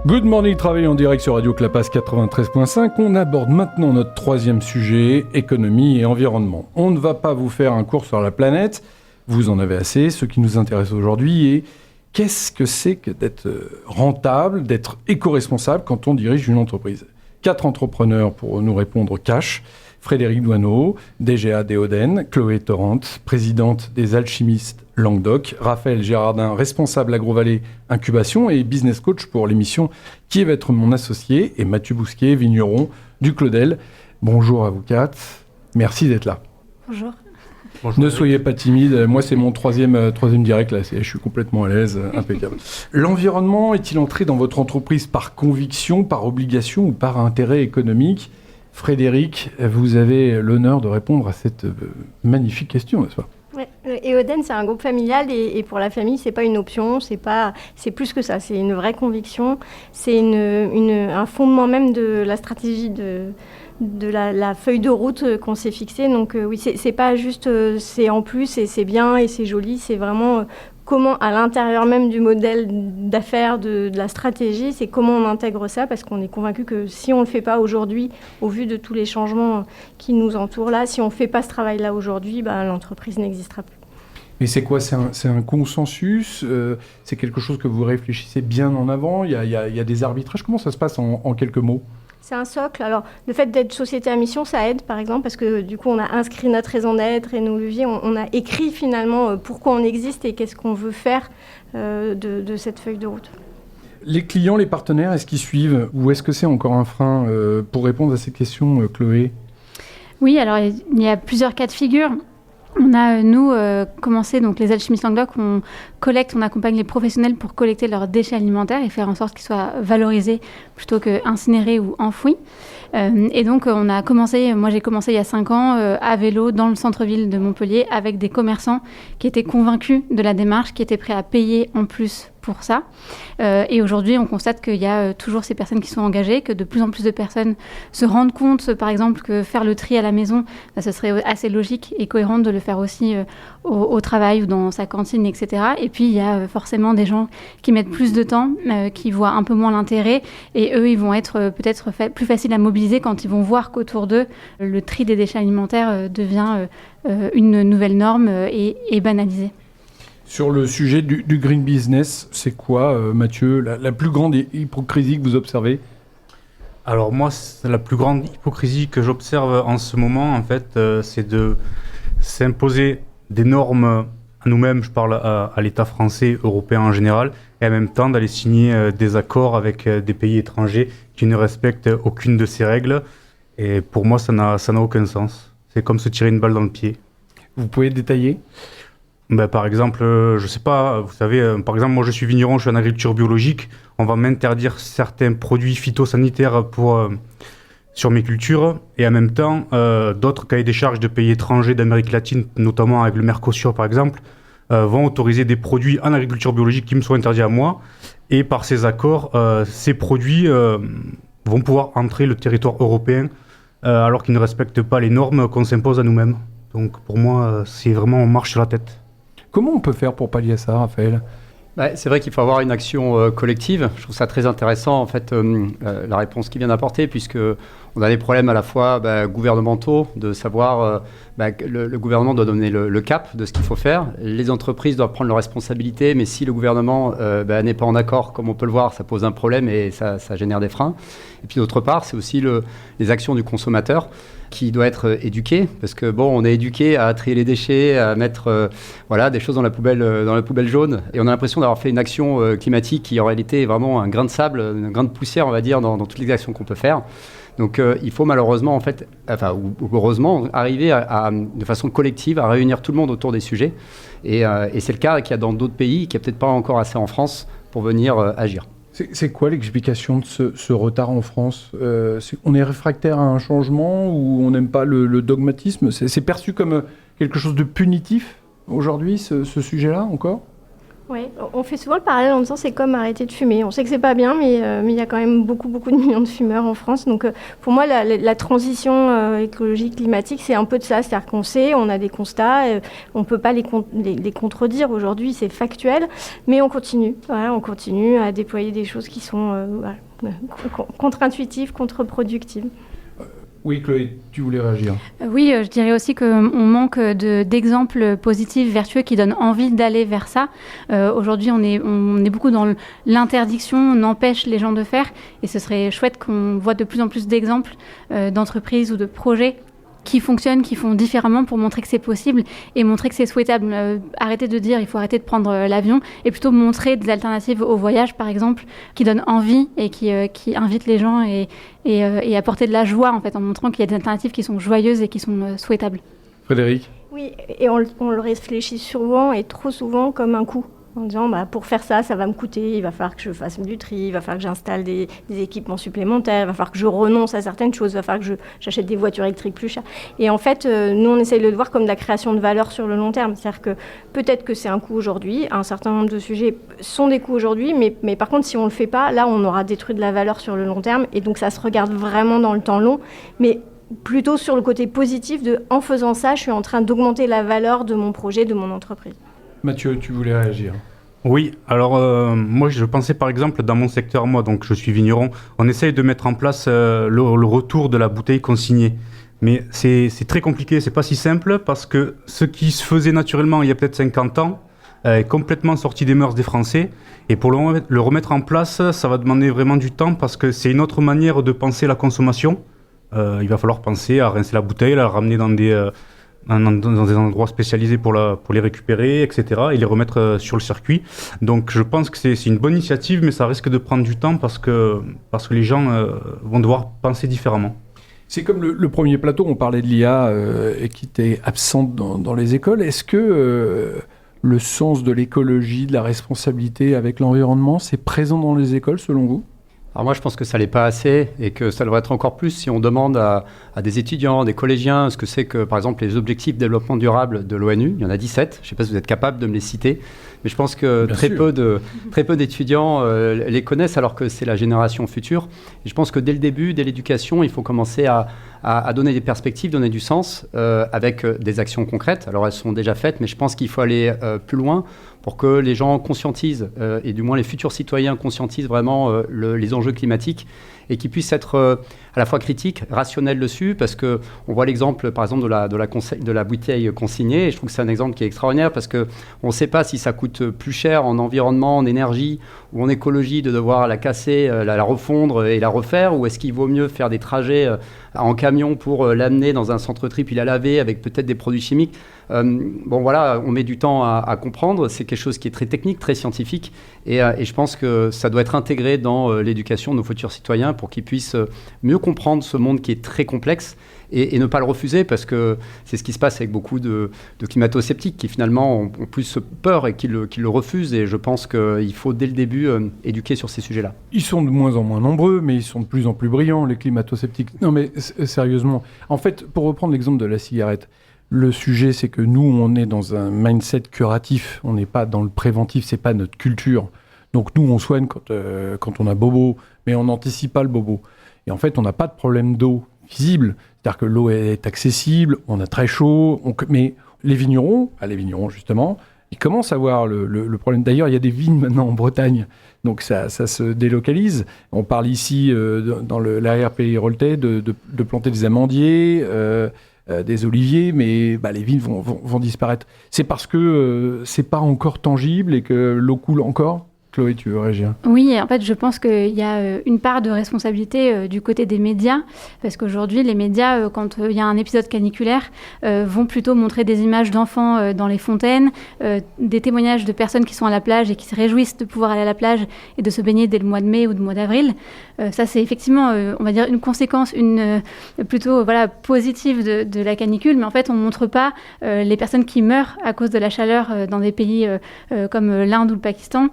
Good Morning Travail en direct sur Radio Clapas 93.5. On aborde maintenant notre troisième sujet, économie et environnement. On ne va pas vous faire un cours sur la planète, vous en avez assez. Ce qui nous intéresse aujourd'hui est Qu'est-ce que c'est que d'être rentable, d'être éco-responsable quand on dirige une entreprise ? 4 entrepreneurs pour nous répondre cash. Frédéric Douaneau, DGA d'Eoden, Chloé Torrent, présidente des Alchimistes Languedoc, Raphaël Gérardin, responsable AgroValley Incubation et business coach pour l'émission Qui va être mon associé, et Mathieu Bousquet, vigneron du Claudel. Bonjour à vous 4, merci d'être là. Bonjour. Ne soyez pas timide, moi c'est mon troisième direct là, je suis complètement à l'aise, impeccable. L'environnement est-il entré dans votre entreprise par conviction, par obligation ou par intérêt économique ? Frédéric, vous avez l'honneur de répondre à cette magnifique question, n'est-ce pas ? Ouais. Eoden, c'est un groupe familial et pour la famille, c'est pas une option, c'est plus que ça, c'est une vraie conviction, c'est un fondement même de la stratégie de la feuille de route qu'on s'est fixée. Donc oui, c'est pas juste c'est en plus et c'est bien et c'est joli, c'est vraiment comment à l'intérieur même du modèle d'affaires, de la stratégie, c'est comment on intègre ça, parce qu'on est convaincu que si on ne le fait pas aujourd'hui, au vu de tous les changements qui nous entourent là, si on ne fait pas ce travail-là aujourd'hui, l'entreprise n'existera plus. Mais c'est quoi ? C'est un consensus ? C'est quelque chose que vous réfléchissez bien en avant ? Il y a des arbitrages ? Comment ça se passe en quelques mots ? C'est un socle. Alors, le fait d'être société à mission, ça aide, par exemple, parce que du coup, on a inscrit notre raison d'être et nos leviers. On a écrit finalement pourquoi on existe et qu'est-ce qu'on veut faire de cette feuille de route. Les clients, les partenaires, est-ce qu'ils suivent ou est-ce que c'est encore un frein ? Pour répondre à ces questions, Chloé ? Oui, alors il y a plusieurs cas de figure. On a, nous, commencé, donc les Alchimistes Languedoc, on accompagne les professionnels pour collecter leurs déchets alimentaires et faire en sorte qu'ils soient valorisés plutôt qu'incinérés ou enfouis. Et donc, moi j'ai commencé il y a 5 ans à vélo dans le centre-ville de Montpellier avec des commerçants qui étaient convaincus de la démarche, qui étaient prêts à payer en plus pour ça. Et aujourd'hui, on constate qu'il y a toujours ces personnes qui sont engagées, que de plus en plus de personnes se rendent compte, par exemple, que faire le tri à la maison, ce serait assez logique et cohérent de le faire aussi au travail ou dans sa cantine, etc. Et puis, il y a forcément des gens qui mettent plus de temps, qui voient un peu moins l'intérêt, et eux, ils vont être peut-être plus faciles à mobiliser quand ils vont voir qu'autour d'eux, le tri des déchets alimentaires devient une nouvelle norme et banalisé. Sur le sujet du green business, c'est quoi, Mathieu, la plus grande hypocrisie que vous observez ? Alors moi, la plus grande hypocrisie que j'observe en ce moment, en fait, c'est de s'imposer des normes à nous-mêmes, je parle à l'État français, européen en général, et en même temps d'aller signer des accords avec des pays étrangers qui ne respectent aucune de ces règles. Et pour moi, ça n'a aucun sens. C'est comme se tirer une balle dans le pied. Vous pouvez détailler ? Par exemple, je sais pas, vous savez, par exemple, moi je suis vigneron, je suis en agriculture biologique, on va m'interdire certains produits phytosanitaires sur mes cultures, et en même temps, d'autres cahiers des charges de pays étrangers d'Amérique latine, notamment avec le Mercosur par exemple, vont autoriser des produits en agriculture biologique qui me sont interdits à moi, et par ces accords, ces produits vont pouvoir entrer le territoire européen alors qu'ils ne respectent pas les normes qu'on s'impose à nous-mêmes. Donc pour moi, c'est vraiment on marche sur la tête. Comment on peut faire pour pallier à ça, Raphaël ? C'est vrai qu'il faut avoir une action collective. Je trouve ça très intéressant, en fait, la réponse qu'il vient d'apporter, puisque on a des problèmes à la fois gouvernementaux, de savoir que le gouvernement doit donner le cap de ce qu'il faut faire. Les entreprises doivent prendre leurs responsabilités, mais si le gouvernement n'est pas en accord, comme on peut le voir, ça pose un problème et ça génère des freins. Et puis d'autre part, c'est aussi les actions du consommateur qui doit être éduqué, parce que on est éduqué à trier les déchets, à mettre des choses dans la poubelle jaune, et on a l'impression d'avoir fait une action climatique qui en réalité est vraiment un grain de sable, un grain de poussière, on va dire, dans toutes les actions qu'on peut faire. Donc il faut malheureusement, ou heureusement, arriver de façon collective à réunir tout le monde autour des sujets, et c'est le cas qu'il y a dans d'autres pays, qui n'y a peut-être pas encore assez en France pour venir agir. C'est quoi l'explication de ce retard en France ? On est réfractaire à un changement ou on n'aime pas le dogmatisme ? C'est perçu comme quelque chose de punitif aujourd'hui, ce sujet-là, encore ? Oui, on fait souvent le parallèle en disant c'est comme arrêter de fumer. On sait que c'est pas bien, mais il y a quand même beaucoup de millions de fumeurs en France. Donc pour moi, la transition écologique, climatique, c'est un peu de ça. C'est-à-dire qu'on sait, on a des constats, on ne peut pas les contredire aujourd'hui, c'est factuel, mais on continue. Voilà, on continue à déployer des choses qui sont contre-intuitives, contre-productives. Oui, Chloé, tu voulais réagir. Oui, je dirais aussi qu'on manque d'exemples positifs, vertueux, qui donnent envie d'aller vers ça. Aujourd'hui, on est beaucoup dans l'interdiction, on empêche les gens de faire, et ce serait chouette qu'on voit de plus en plus d'exemples d'entreprises ou de projets qui fonctionnent, qui font différemment pour montrer que c'est possible et montrer que c'est souhaitable. Arrêter de dire il faut arrêter de prendre l'avion et plutôt montrer des alternatives au voyage, par exemple, qui donnent envie et qui invitent les gens et apporter de la joie, en fait, en montrant qu'il y a des alternatives qui sont joyeuses et qui sont souhaitables. Frédéric ? Oui, et on le réfléchit souvent et trop souvent comme un coût. En disant, pour faire ça, ça va me coûter, il va falloir que je fasse du tri, il va falloir que j'installe des équipements supplémentaires, il va falloir que je renonce à certaines choses, il va falloir que j'achète des voitures électriques plus chères. Et en fait, nous, on essaye de le voir comme de la création de valeur sur le long terme. C'est-à-dire que peut-être que c'est un coût aujourd'hui, un certain nombre de sujets sont des coûts aujourd'hui, mais par contre, si on ne le fait pas, là, on aura détruit de la valeur sur le long terme. Et donc, ça se regarde vraiment dans le temps long. Mais plutôt sur le côté positif en faisant ça, je suis en train d'augmenter la valeur de mon projet, de mon entreprise. Mathieu, tu voulais réagir ? Oui, alors moi je pensais par exemple dans mon secteur, moi donc je suis vigneron, on essaye de mettre en place le retour de la bouteille consignée. Mais c'est très compliqué, c'est pas si simple parce que ce qui se faisait naturellement il y a peut-être 50 ans est complètement sorti des mœurs des Français. Et pour le remettre en place, ça va demander vraiment du temps parce que c'est une autre manière de penser la consommation. Il va falloir penser à rincer la bouteille, à la ramener dans des endroits spécialisés pour les récupérer, etc., et les remettre sur le circuit. Donc je pense que c'est une bonne initiative, mais ça risque de prendre du temps parce que les gens vont devoir penser différemment. C'est comme le premier plateau, on parlait de l'IA et qui était absente dans les écoles. Est-ce que le sens de l'écologie, de la responsabilité avec l'environnement, c'est présent dans les écoles selon vous ? Alors moi, je pense que ça l'est pas assez et que ça devrait être encore plus si on demande à des étudiants, des collégiens, ce que c'est que, par exemple, les objectifs de développement durable de l'ONU. Il y en a 17. Je ne sais pas si vous êtes capable de me les citer. Mais je pense que très peu d'étudiants les connaissent alors que c'est la génération future. Et je pense que dès le début, dès l'éducation, il faut commencer à donner des perspectives, donner du sens avec des actions concrètes. Alors elles sont déjà faites, mais je pense qu'il faut aller plus loin pour que les gens conscientisent, et du moins les futurs citoyens conscientisent vraiment les enjeux climatiques et qu'ils puissent être à la fois critiques, rationnels dessus, parce qu'on voit l'exemple, par exemple, de la bouteille consignée, et je trouve que c'est un exemple qui est extraordinaire, parce qu'on ne sait pas si ça coûte plus cher en environnement, en énergie ou en écologie de devoir la casser, la refondre et la refaire, ou est-ce qu'il vaut mieux faire des trajets en camion pour l'amener dans un centre tri puis la laver avec peut-être des produits chimiques. Bon voilà, on met du temps à comprendre, c'est quelque chose qui est très technique, très scientifique, et je pense que ça doit être intégré dans l'éducation de nos futurs citoyens pour qu'ils puissent mieux comprendre ce monde qui est très complexe et ne pas le refuser, parce que c'est ce qui se passe avec beaucoup de climato-sceptiques qui finalement ont plus peur et qui le refusent, et je pense qu'il faut dès le début éduquer sur ces sujets-là. Ils sont de moins en moins nombreux, mais ils sont de plus en plus brillants, les climato-sceptiques. Non mais sérieusement, en fait, pour reprendre l'exemple de la cigarette, le sujet, c'est que nous, on est dans un mindset curatif, on n'est pas dans le préventif, c'est pas notre culture. Donc nous, on soigne quand on a bobo, mais on n'anticipe pas le bobo. Et en fait, on n'a pas de problème d'eau visible, c'est-à-dire que l'eau est accessible, on a très chaud, mais les vignerons justement, ils commencent à voir le problème. D'ailleurs, il y a des vignes maintenant en Bretagne, donc ça se délocalise. On parle ici, dans l'arrière-pays rôletais, de planter des amandiers, des oliviers, mais les vignes vont disparaître. C'est parce que c'est pas encore tangible et que l'eau coule encore. Chloé, tu veux réagir ? Oui, en fait, je pense qu'il y a une part de responsabilité du côté des médias, parce qu'aujourd'hui, les médias, quand il y a un épisode caniculaire, vont plutôt montrer des images d'enfants dans les fontaines, des témoignages de personnes qui sont à la plage et qui se réjouissent de pouvoir aller à la plage et de se baigner dès le mois de mai ou le mois d'avril. Ça, c'est effectivement, on va dire, une conséquence plutôt positive de la canicule, mais en fait, on ne montre pas les personnes qui meurent à cause de la chaleur dans des pays comme l'Inde ou le Pakistan.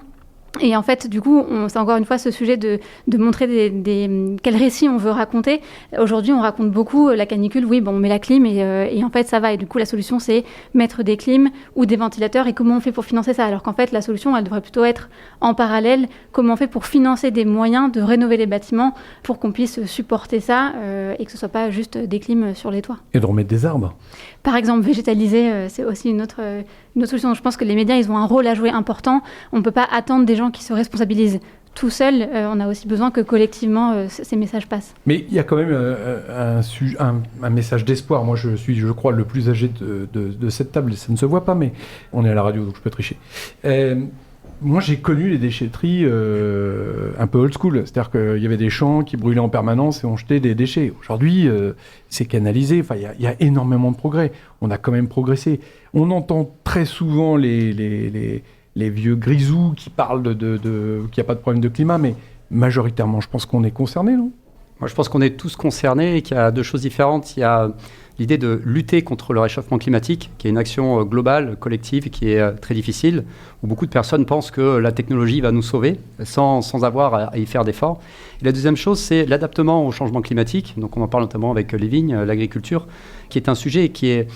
Et en fait, du coup, c'est encore une fois ce sujet de montrer quel récit on veut raconter. Aujourd'hui, on raconte beaucoup la canicule. Oui, on met la clim et en fait, ça va. Et du coup, la solution, c'est mettre des clims ou des ventilateurs. Et comment on fait pour financer ça ? Alors qu'en fait, la solution, elle devrait plutôt être en parallèle. Comment on fait pour financer des moyens de rénover les bâtiments pour qu'on puisse supporter ça et que ce soit pas juste des clims sur les toits. Et de remettre des arbres. Par exemple, végétaliser, c'est aussi une autre solution. Je pense que les médias, ils ont un rôle à jouer important. On ne peut pas attendre des gens qui se responsabilisent tout seul, on a aussi besoin que collectivement ces messages passent. Mais il y a quand même un message d'espoir. Moi, je suis, je crois, le plus âgé de cette table. Ça ne se voit pas, mais on est à la radio, donc je peux tricher. Moi, j'ai connu les déchetteries un peu old school. C'est-à-dire qu'il y avait des champs qui brûlaient en permanence et on jetait des déchets. Aujourd'hui, c'est canalisé. Enfin, il y a énormément de progrès. On a quand même progressé. On entend très souvent les vieux grisous qui parlent qu'il n'y a pas de problème de climat, mais majoritairement, je pense qu'on est concernés, non ? Moi, je pense qu'on est tous concernés et qu'il y a deux choses différentes. Il y a l'idée de lutter contre le réchauffement climatique, qui est une action globale, collective, qui est très difficile, où beaucoup de personnes pensent que la technologie va nous sauver sans avoir à y faire d'efforts. Et la deuxième chose, c'est l'adaptement au changement climatique. Donc, on en parle notamment avec les vignes, l'agriculture, qui est un sujet qui est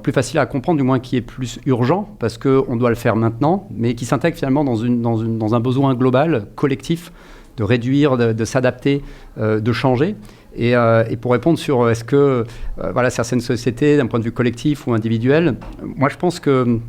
plus facile à comprendre, du moins qui est plus urgent, parce qu'on doit le faire maintenant, mais qui s'intègre finalement dans un besoin global, collectif, de réduire, de s'adapter, de changer. Et pour répondre sur est-ce que certaines sociétés, d'un point de vue collectif ou individuel, moi je pense que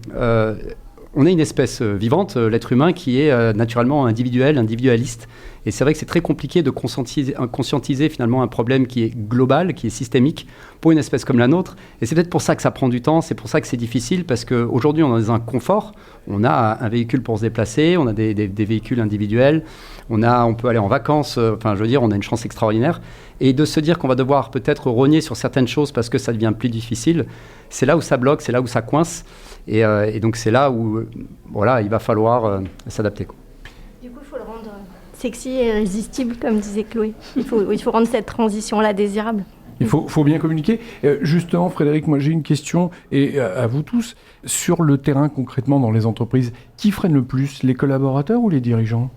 on est une espèce vivante, l'être humain, qui est naturellement individualiste. Et c'est vrai que c'est très compliqué de conscientiser finalement un problème qui est global, qui est systémique, pour une espèce comme la nôtre. Et c'est peut-être pour ça que ça prend du temps, c'est pour ça que c'est difficile, parce qu'aujourd'hui on est dans un confort, on a un véhicule pour se déplacer, on a des véhicules individuels, on peut aller en vacances, on a une chance extraordinaire. Et de se dire qu'on va devoir peut-être rogner sur certaines choses parce que ça devient plus difficile, c'est là où ça bloque, c'est là où ça coince. Et donc c'est là où il va falloir s'adapter. Du coup, il faut le rendre sexy et irrésistible, comme disait Chloé. Il faut rendre cette transition-là désirable. Il faut bien communiquer. Justement, Frédéric, moi j'ai une question, et à vous tous. Sur le terrain, concrètement, dans les entreprises, qui freine le plus, les collaborateurs ou les dirigeants ?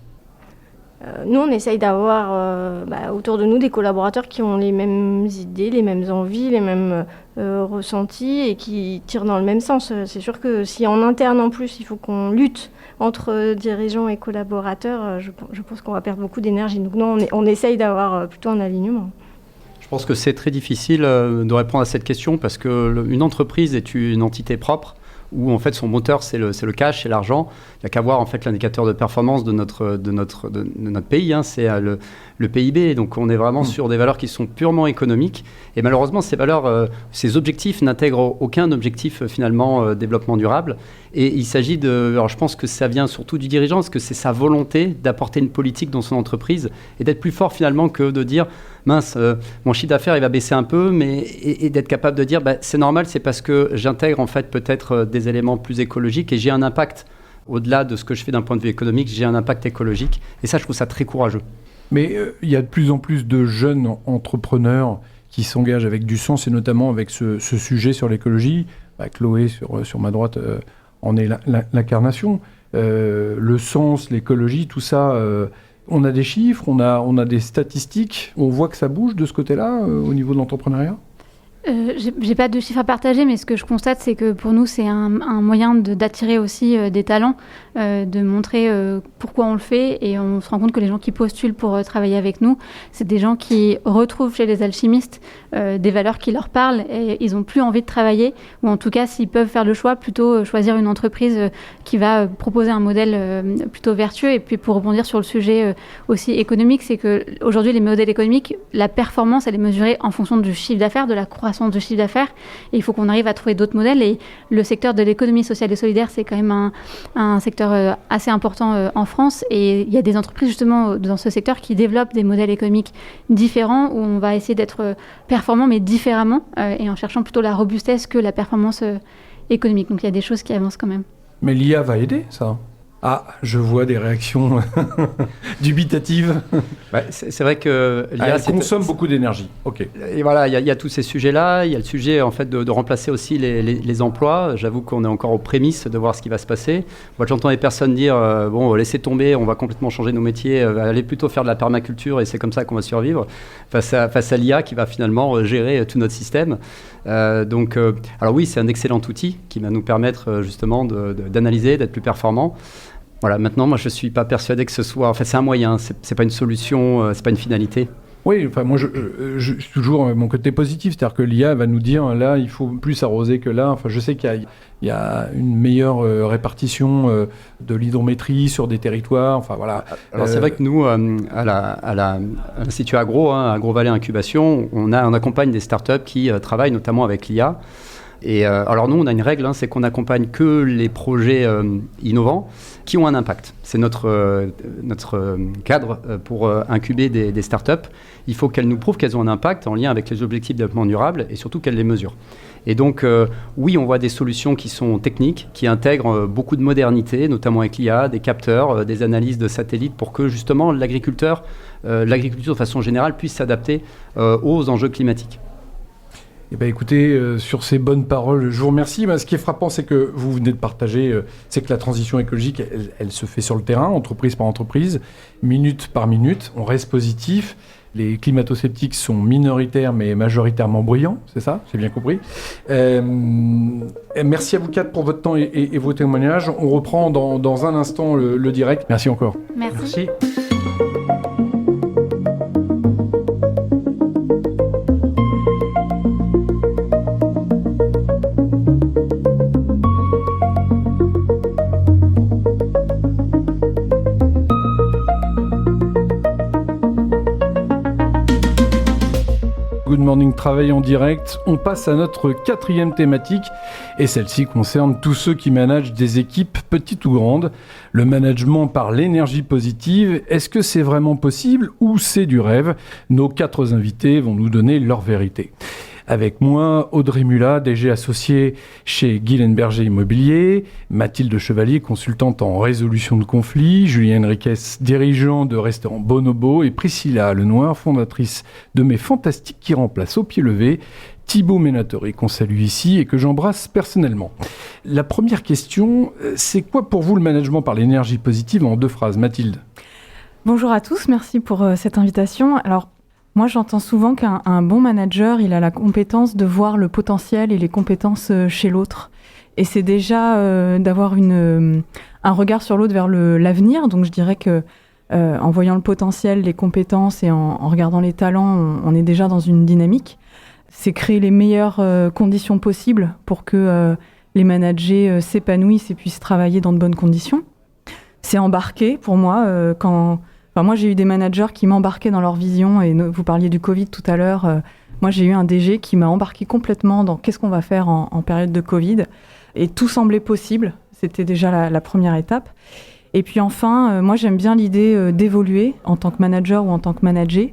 Nous, on essaye d'avoir autour de nous des collaborateurs qui ont les mêmes idées, les mêmes envies, les mêmes ressentis et qui tirent dans le même sens. C'est sûr que si en interne, en plus, il faut qu'on lutte entre dirigeants et collaborateurs, je pense qu'on va perdre beaucoup d'énergie. Donc non, on essaye d'avoir plutôt un alignement. Je pense que c'est très difficile de répondre à cette question parce qu'une entreprise est une entité propre où en fait son moteur c'est le cash, c'est l'argent. Il n'y a qu'à voir en fait l'indicateur de performance de notre pays, c'est le PIB. Donc on est vraiment sur des valeurs qui sont purement économiques. Et malheureusement ces valeurs, ces objectifs n'intègrent aucun objectif finalement développement durable. Et il s'agit alors je pense que ça vient surtout du dirigeant, parce que c'est sa volonté d'apporter une politique dans son entreprise et d'être plus fort finalement que de dire mince, mon chiffre d'affaires il va baisser un peu, et d'être capable de dire c'est normal, c'est parce que j'intègre en fait peut-être des éléments plus écologiques et j'ai un impact au-delà de ce que je fais d'un point de vue économique, j'ai un impact écologique. Et ça, je trouve ça très courageux. Mais il y a de plus en plus de jeunes entrepreneurs qui s'engagent avec du sens, et notamment avec ce sujet sur l'écologie. Chloé, sur ma droite, en est l'incarnation. Le sens, l'écologie, tout ça, on a des chiffres, on a des statistiques. On voit que ça bouge de ce côté-là, au niveau de l'entrepreneuriat ? J'ai pas de chiffres à partager, mais ce que je constate, c'est que pour nous, c'est un moyen d'attirer aussi des talents, de montrer pourquoi on le fait, et on se rend compte que les gens qui postulent pour travailler avec nous, c'est des gens qui retrouvent chez les alchimistes des valeurs qui leur parlent, et ils ont plus envie de travailler, ou en tout cas, s'ils peuvent faire le choix, plutôt choisir une entreprise qui va proposer un modèle plutôt vertueux. Et puis pour rebondir sur le sujet aussi économique, c'est que aujourd'hui, les modèles économiques, la performance, elle est mesurée en fonction du chiffre d'affaires, de la croissance de chiffre d'affaires, et il faut qu'on arrive à trouver d'autres modèles. Et le secteur de l'économie sociale et solidaire, c'est quand même un secteur assez important en France, et il y a des entreprises justement dans ce secteur qui développent des modèles économiques différents, où on va essayer d'être performant mais différemment, et en cherchant plutôt la robustesse que la performance économique. Donc il y a des choses qui avancent quand même. Mais l'IA va aider, ça ? Ah, je vois des réactions dubitatives. C'est vrai que l'IA consomme beaucoup d'énergie. Ok. Et voilà, il y a tous ces sujets-là. Il y a le sujet en fait de remplacer aussi les emplois. J'avoue qu'on est encore aux prémices de voir ce qui va se passer. Moi, j'entends des personnes dire laissez tomber, on va complètement changer nos métiers, aller plutôt faire de la permaculture et c'est comme ça qu'on va survivre face à l'IA qui va finalement gérer tout notre système. Alors oui, c'est un excellent outil qui va nous permettre justement d'analyser, d'être plus performant. Voilà, maintenant, moi, je ne suis pas persuadé que ce soit... Enfin, c'est un moyen, c'est pas une solution, c'est pas une finalité. Oui, enfin moi je suis toujours mon côté positif, c'est-à-dire que l'IA va nous dire là il faut plus arroser que là. Enfin je sais qu'il y a une meilleure répartition de l'hydrométrie sur des territoires. Enfin voilà. Alors c'est vrai que nous à l'Institut Agro, Agro Vallée Incubation, on accompagne des startups qui travaillent notamment avec l'IA. Et alors nous, on a une règle, c'est qu'on n'accompagne que les projets innovants qui ont un impact. C'est notre cadre pour incuber des startups. Il faut qu'elles nous prouvent qu'elles ont un impact en lien avec les objectifs de développement durable et surtout qu'elles les mesurent. Et donc, oui, on voit des solutions qui sont techniques, qui intègrent beaucoup de modernité, notamment avec l'IA, des capteurs, des analyses de satellites, pour que justement l'agriculture de façon générale puisse s'adapter aux enjeux climatiques. Eh bien, écoutez, sur ces bonnes paroles, je vous remercie. Ce qui est frappant, c'est que vous venez de partager, c'est que la transition écologique, elle se fait sur le terrain, entreprise par entreprise, minute par minute. On reste positif. Les climato-sceptiques sont minoritaires, mais majoritairement bruyants, c'est ça? J'ai bien compris. Merci à vous quatre pour votre temps et vos témoignages. On reprend dans un instant le direct. Merci encore. Merci. Good Morning Travail en direct. On passe à notre 4e thématique et celle-ci concerne tous ceux qui managent des équipes petites ou grandes. Le management par l'énergie positive, est-ce que c'est vraiment possible ou c'est du rêve? Nos 4 invités vont nous donner leur vérité. Avec moi, Audrey Mulat, DG associée chez Guillain-Berger Immobilier, Mathilde Chevalier, consultante en résolution de conflits, Julien Henriquez, dirigeant de restaurant Bonobo, et Priscilla Lenoir, fondatrice de Mes Fantastiques qui remplace au pied levé Thibaut Ménatori, qu'on salue ici et que j'embrasse personnellement. La première question, c'est quoi pour vous le management par l'énergie positive en 2 phrases? Mathilde. Bonjour à tous, merci pour cette invitation. Alors, moi, j'entends souvent qu'un bon manager, il a la compétence de voir le potentiel et les compétences chez l'autre. Et c'est déjà d'avoir un regard sur l'autre vers l'avenir. Donc, je dirais que en voyant le potentiel, les compétences et en regardant les talents, on est déjà dans une dynamique. C'est créer les meilleures conditions possibles pour que les managers s'épanouissent et puissent travailler dans de bonnes conditions. C'est embarquer, pour moi, moi, j'ai eu des managers qui m'embarquaient dans leur vision, et vous parliez du Covid tout à l'heure. Moi, j'ai eu un DG qui m'a embarqué complètement dans qu'est-ce qu'on va faire en période de Covid, et tout semblait possible. C'était déjà la première étape. Et puis enfin, moi, j'aime bien l'idée d'évoluer en tant que manager ou en tant que manager.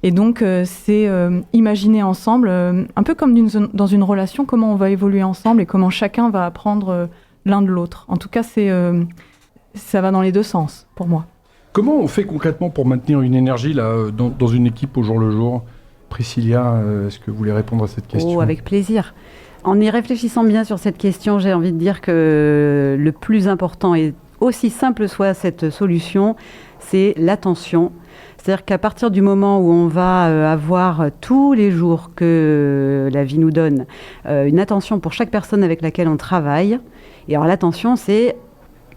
Et donc, c'est imaginer ensemble, un peu comme dans une relation, comment on va évoluer ensemble et comment chacun va apprendre l'un de l'autre. En tout cas, ça va dans les 2 sens, pour moi. Comment on fait concrètement pour maintenir une énergie là, dans une équipe au jour le jour? Priscilla, est-ce que vous voulez répondre à cette question? Avec plaisir. En y réfléchissant bien sur cette question, j'ai envie de dire que le plus important, et aussi simple soit cette solution, c'est l'attention. C'est-à-dire qu'à partir du moment où on va avoir tous les jours que la vie nous donne une attention pour chaque personne avec laquelle on travaille, et alors l'attention, c'est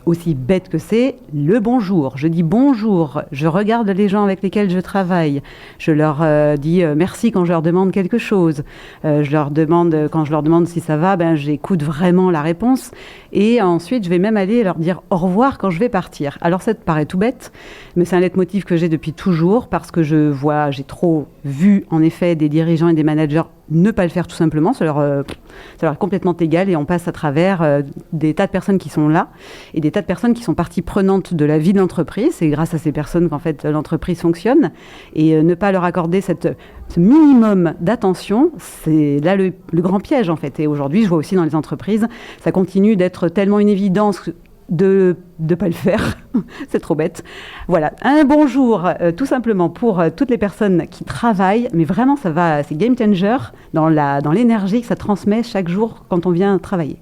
aussi bête que c'est, le bonjour. Je dis bonjour, je regarde les gens avec lesquels je travaille, je leur dis merci quand je leur demande quelque chose, quand je leur demande si ça va, j'écoute vraiment la réponse, et ensuite je vais même aller leur dire au revoir quand je vais partir. Alors ça te paraît tout bête, mais c'est un leitmotiv que j'ai depuis toujours, parce que j'ai trop vu en effet des dirigeants et des managers ne pas le faire tout simplement, ça leur est complètement égal, et on passe à travers des tas de personnes qui sont là et des tas de personnes qui sont partie prenante de la vie de l'entreprise. C'est grâce à ces personnes qu'en fait l'entreprise fonctionne, et ne pas leur accorder ce minimum d'attention, c'est là le grand piège en fait. Et aujourd'hui, je vois aussi dans les entreprises, ça continue d'être tellement une évidence de pas le faire. C'est trop bête. Voilà, un bonjour tout simplement pour toutes les personnes qui travaillent, mais vraiment c'est game changer dans l'énergie que ça transmet chaque jour quand on vient travailler.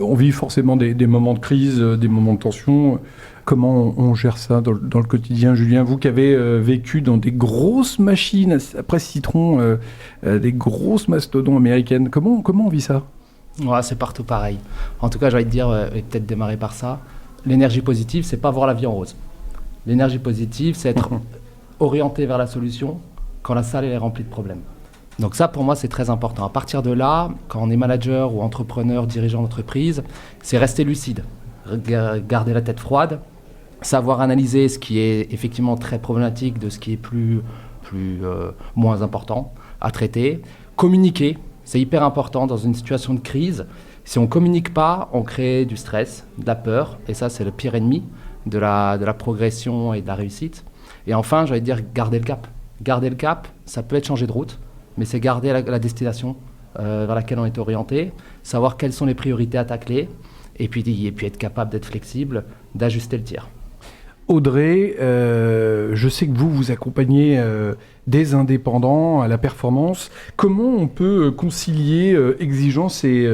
On vit forcément des moments de crise, des moments de tension. Comment on gère ça dans le quotidien? Julien, vous qui avez vécu dans des grosses machines après Citron, des grosses mastodons américaines, comment on vit ça? Ouais, c'est partout pareil. En tout cas, j'ai envie de dire, et peut-être démarrer par ça, l'énergie positive, c'est pas voir la vie en rose. L'énergie positive, c'est être orienté vers la solution quand la salle est remplie de problèmes. Donc ça, pour moi, c'est très important. À partir de là, quand on est manager ou entrepreneur, dirigeant d'entreprise, c'est rester lucide, garder la tête froide, savoir analyser ce qui est effectivement très problématique de ce qui est moins important à traiter, communiquer, c'est hyper important dans une situation de crise. Si on ne communique pas, on crée du stress, de la peur, et ça, c'est le pire ennemi de la progression et de la réussite. Et enfin, j'allais dire, garder le cap. Garder le cap, ça peut être changer de route, mais c'est garder la destination vers laquelle on est orienté, savoir quelles sont les priorités à tacler, et puis être capable d'être flexible, d'ajuster le tir. Audrey, je sais que vous accompagnez des indépendants à la performance. Comment on peut concilier exigence et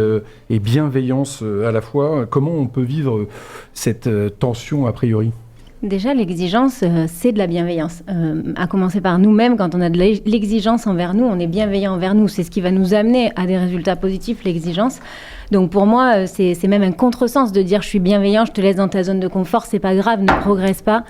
bienveillance à la fois? Comment on peut vivre cette tension a priori? Déjà, l'exigence, c'est de la bienveillance. À commencer par nous-mêmes, quand on a de l'exigence envers nous, on est bienveillant envers nous. C'est ce qui va nous amener à des résultats positifs, l'exigence. Donc pour moi, c'est même un contresens de dire je suis bienveillant, je te laisse dans ta zone de confort, c'est pas grave, ne progresse pas,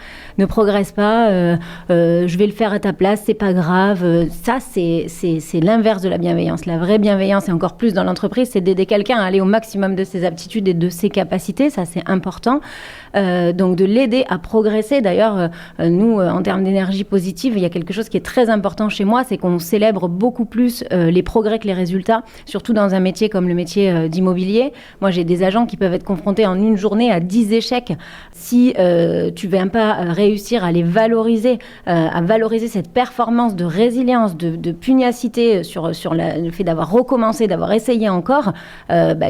je vais le faire à ta place, c'est pas grave. Ça, c'est l'inverse de la bienveillance. La vraie bienveillance, et encore plus dans l'entreprise, c'est d'aider quelqu'un à aller au maximum de ses aptitudes et de ses capacités, ça c'est important. Donc de l'aider à progresser. D'ailleurs, nous, en termes d'énergie positive, il y a quelque chose qui est très important chez moi, c'est qu'on célèbre beaucoup plus les progrès que les résultats, surtout dans un métier comme le métier d'immobilier. Moi, j'ai des agents qui peuvent être confrontés en une journée à 10 échecs. Si tu ne viens pas réussir à les valoriser, à valoriser cette performance de résilience, de pugnacité sur le fait d'avoir recommencé, d'avoir essayé encore,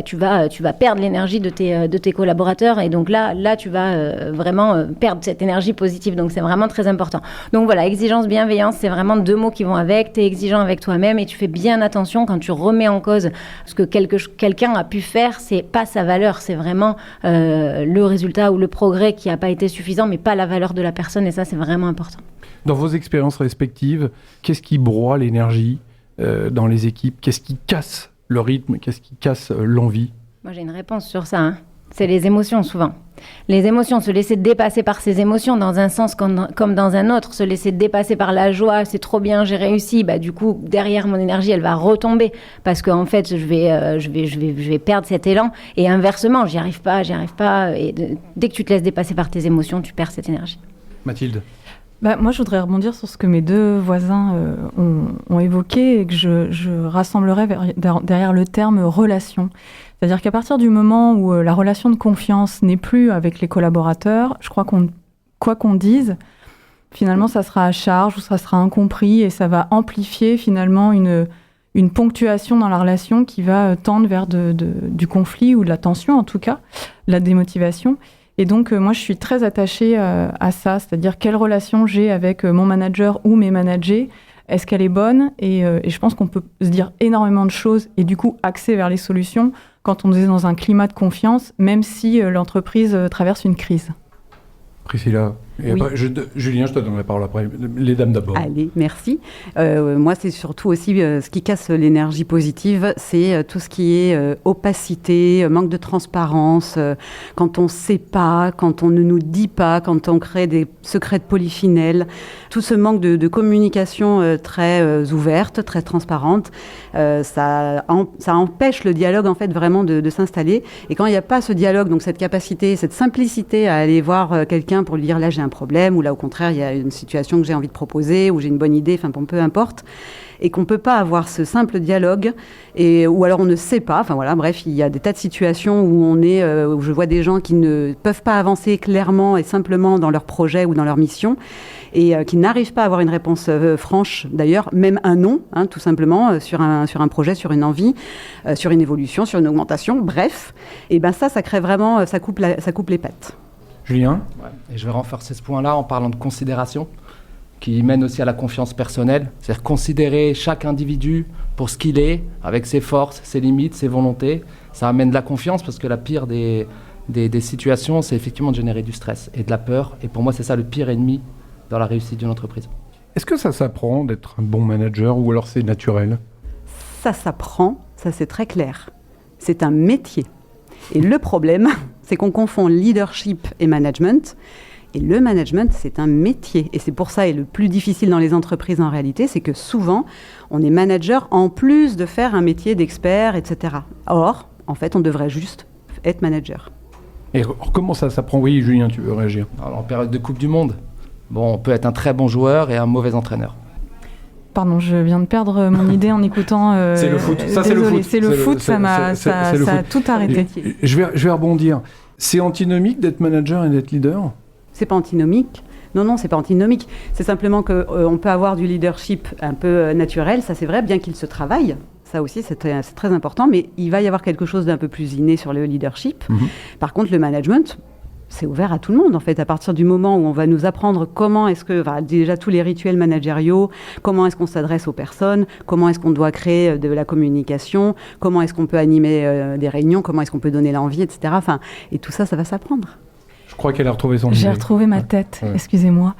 tu vas perdre l'énergie de tes collaborateurs. Et donc là tu vas vraiment perdre cette énergie positive. Donc, c'est vraiment très important. Donc, voilà, exigence, bienveillance, c'est vraiment deux mots qui vont avec. Tu es exigeant avec toi-même et tu fais bien attention quand tu remets en cause ce que quelqu'un a pu faire, c'est pas sa valeur, c'est vraiment le résultat ou le progrès qui n'a pas été suffisant, mais pas la valeur de la personne, et ça, c'est vraiment important. Dans vos expériences respectives, qu'est-ce qui broie l'énergie dans les équipes? Qu'est-ce qui casse le rythme? Qu'est-ce qui casse l'envie? Moi, j'ai une réponse sur ça. C'est les émotions, souvent. Les émotions, se laisser dépasser par ses émotions dans un sens comme dans un autre, se laisser dépasser par la joie, c'est trop bien, j'ai réussi, du coup, derrière mon énergie, elle va retomber parce qu'en fait, je vais perdre cet élan. Et inversement, j'y arrive pas. Et dès que tu te laisses dépasser par tes émotions, tu perds cette énergie. Mathilde? Moi, je voudrais rebondir sur ce que mes deux voisins ont évoqué et que je rassemblerais derrière le terme relation. C'est-à-dire qu'à partir du moment où la relation de confiance n'est plus avec les collaborateurs, je crois quoi qu'on dise, finalement, ça sera à charge ou ça sera incompris et ça va amplifier finalement une ponctuation dans la relation qui va tendre vers du conflit ou de la tension, en tout cas, la démotivation. Et donc, moi, je suis très attachée à ça, c'est-à-dire quelle relation j'ai avec mon manager ou mes managers. Est-ce qu'elle est bonne? Et je pense qu'on peut se dire énormément de choses et du coup axer vers les solutions quand on est dans un climat de confiance, même si l'entreprise traverse une crise. Priscilla. Et Oui. après, Julien, je te donne la parole après. Les dames d'abord. Allez, merci. Moi, c'est surtout aussi ce qui casse l'énergie positive, c'est tout ce qui est opacité, manque de transparence, quand on ne sait pas, quand on ne nous dit pas, quand on crée des secrets de polyphénol, tout ce manque de communication très ouverte, très transparente, ça empêche le dialogue en fait vraiment de s'installer. Et quand il n'y a pas ce dialogue, donc cette capacité, cette simplicité à aller voir quelqu'un pour lui dire là j'ai un problème, ou là au contraire il y a une situation que j'ai envie de proposer, ou j'ai une bonne idée, enfin peu importe, et qu'on ne peut pas avoir ce simple dialogue, ou alors on ne sait pas, enfin voilà, bref, il y a des tas de situations où où je vois des gens qui ne peuvent pas avancer clairement et simplement dans leur projet ou dans leur mission, et qui n'arrivent pas à avoir une réponse franche, d'ailleurs, même un non, tout simplement, sur un projet, sur une envie, sur une évolution, sur une augmentation, bref, et ça crée vraiment, ça coupe les pattes. Julien? Ouais. Et je vais renforcer ce point-là en parlant de considération, qui mène aussi à la confiance personnelle. C'est-à-dire considérer chaque individu pour ce qu'il est, avec ses forces, ses limites, ses volontés. Ça amène de la confiance parce que la pire des situations, c'est effectivement de générer du stress et de la peur. Et pour moi, c'est ça le pire ennemi dans la réussite d'une entreprise. Est-ce que ça s'apprend d'être un bon manager ou alors c'est naturel? Ça s'apprend, ça c'est très clair. C'est un métier. Et le problème, c'est qu'on confond leadership et management. Et le management, c'est un métier. Et c'est pour ça, et le plus difficile dans les entreprises en réalité, c'est que souvent, on est manager en plus de faire un métier d'expert, etc. Or, en fait, on devrait juste être manager. Et comment ça s'apprend? Oui, Julien, tu veux réagir? Alors, en période de Coupe du Monde, on peut être un très bon joueur et un mauvais entraîneur. Pardon, je viens de perdre mon idée en écoutant. C'est le foot. Ça, désolé, c'est le foot. Ça a tout arrêté. Je vais rebondir. C'est antinomique d'être manager et d'être leader? C'est pas antinomique. Non, c'est pas antinomique. C'est simplement qu'on peut avoir du leadership un peu naturel, ça c'est vrai, bien qu'il se travaille. Ça aussi, c'est très important, mais il va y avoir quelque chose d'un peu plus inné sur le leadership. Par contre, le management, c'est ouvert à tout le monde, en fait. À partir du moment où on va nous apprendre comment est-ce que, déjà tous les rituels managériaux, comment est-ce qu'on s'adresse aux personnes, comment est-ce qu'on doit créer de la communication, comment est-ce qu'on peut animer des réunions, comment est-ce qu'on peut donner l'envie, etc. Et tout ça, ça va s'apprendre. Je crois qu'elle a retrouvé son idée. J'ai retrouvé ma tête, excusez-moi.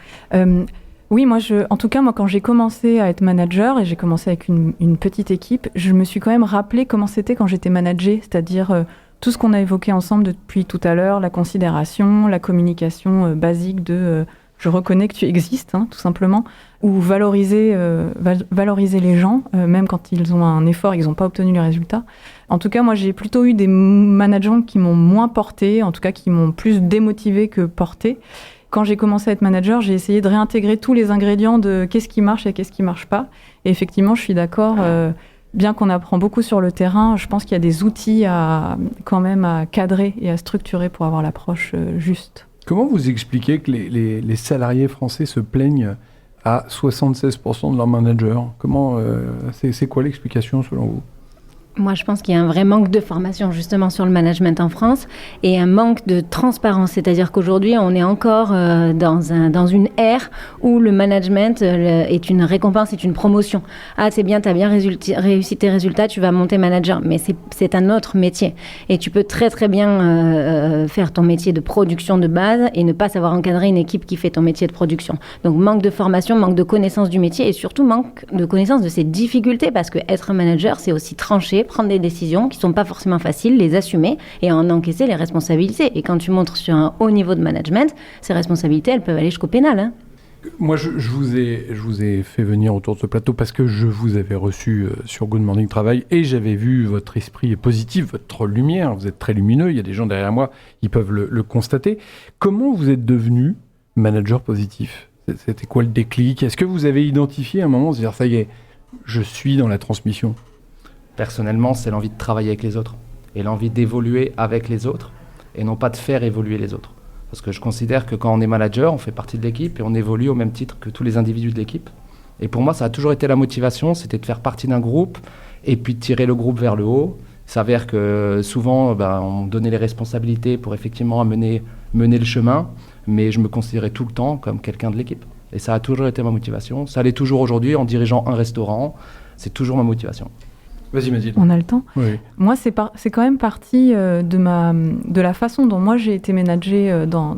Oui, en tout cas, quand j'ai commencé à être manager, et j'ai commencé avec une petite équipe, je me suis quand même rappelé comment c'était quand j'étais managée, c'est-à-dire tout ce qu'on a évoqué ensemble depuis tout à l'heure, la considération, la communication basique de je reconnais que tu existes, tout simplement, ou valoriser les gens, même quand ils ont un effort et qu'ils n'ont pas obtenu les résultats. En tout cas, moi, j'ai plutôt eu des managers qui m'ont moins porté, en tout cas qui m'ont plus démotivé que porté. Quand j'ai commencé à être manager, j'ai essayé de réintégrer tous les ingrédients de qu'est-ce qui marche et qu'est-ce qui ne marche pas. Et effectivement, je suis d'accord, bien qu'on apprend beaucoup sur le terrain, je pense qu'il y a des outils quand même à cadrer et à structurer pour avoir l'approche juste. Comment vous expliquez que les salariés français se plaignent à 76% de leur manager? C'est quoi l'explication selon vous? Moi, je pense qu'il y a un vrai manque de formation justement sur le management en France et un manque de transparence. C'est-à-dire qu'aujourd'hui, on est encore dans une ère où le management est une récompense, est une promotion. Ah, c'est bien, tu as bien réussi tes résultats, tu vas monter manager. Mais c'est un autre métier. Et tu peux très très bien faire ton métier de production de base et ne pas savoir encadrer une équipe qui fait ton métier de production. Donc, manque de formation, manque de connaissance du métier et surtout manque de connaissance de ses difficultés parce que être manager, c'est aussi trancher, prendre des décisions qui ne sont pas forcément faciles, les assumer et en encaisser les responsabilités. Et quand tu montres sur un haut niveau de management, ces responsabilités, elles peuvent aller jusqu'au pénal. Moi, je vous ai fait venir autour de ce plateau parce que je vous avais reçu sur Good Morning Travail et j'avais vu votre esprit positif, votre lumière. Vous êtes très lumineux, il y a des gens derrière moi qui peuvent le constater. Comment vous êtes devenu manager positif? C'était quoi le déclic? Est-ce que vous avez identifié un moment, se dire ça y est, je suis dans la transmission? Personnellement, c'est l'envie de travailler avec les autres et l'envie d'évoluer avec les autres et non pas de faire évoluer les autres. Parce que je considère que quand on est manager, on fait partie de l'équipe et on évolue au même titre que tous les individus de l'équipe. Et pour moi, ça a toujours été la motivation, c'était de faire partie d'un groupe et puis de tirer le groupe vers le haut. Il s'avère que souvent, on donnait les responsabilités pour effectivement mener le chemin, mais je me considérais tout le temps comme quelqu'un de l'équipe. Et ça a toujours été ma motivation. Ça l'est toujours aujourd'hui en dirigeant un restaurant. C'est toujours ma motivation. Vas-y, Mathilde. On a le temps. Oui. Moi, c'est quand même partie de la façon dont moi j'ai été managée dans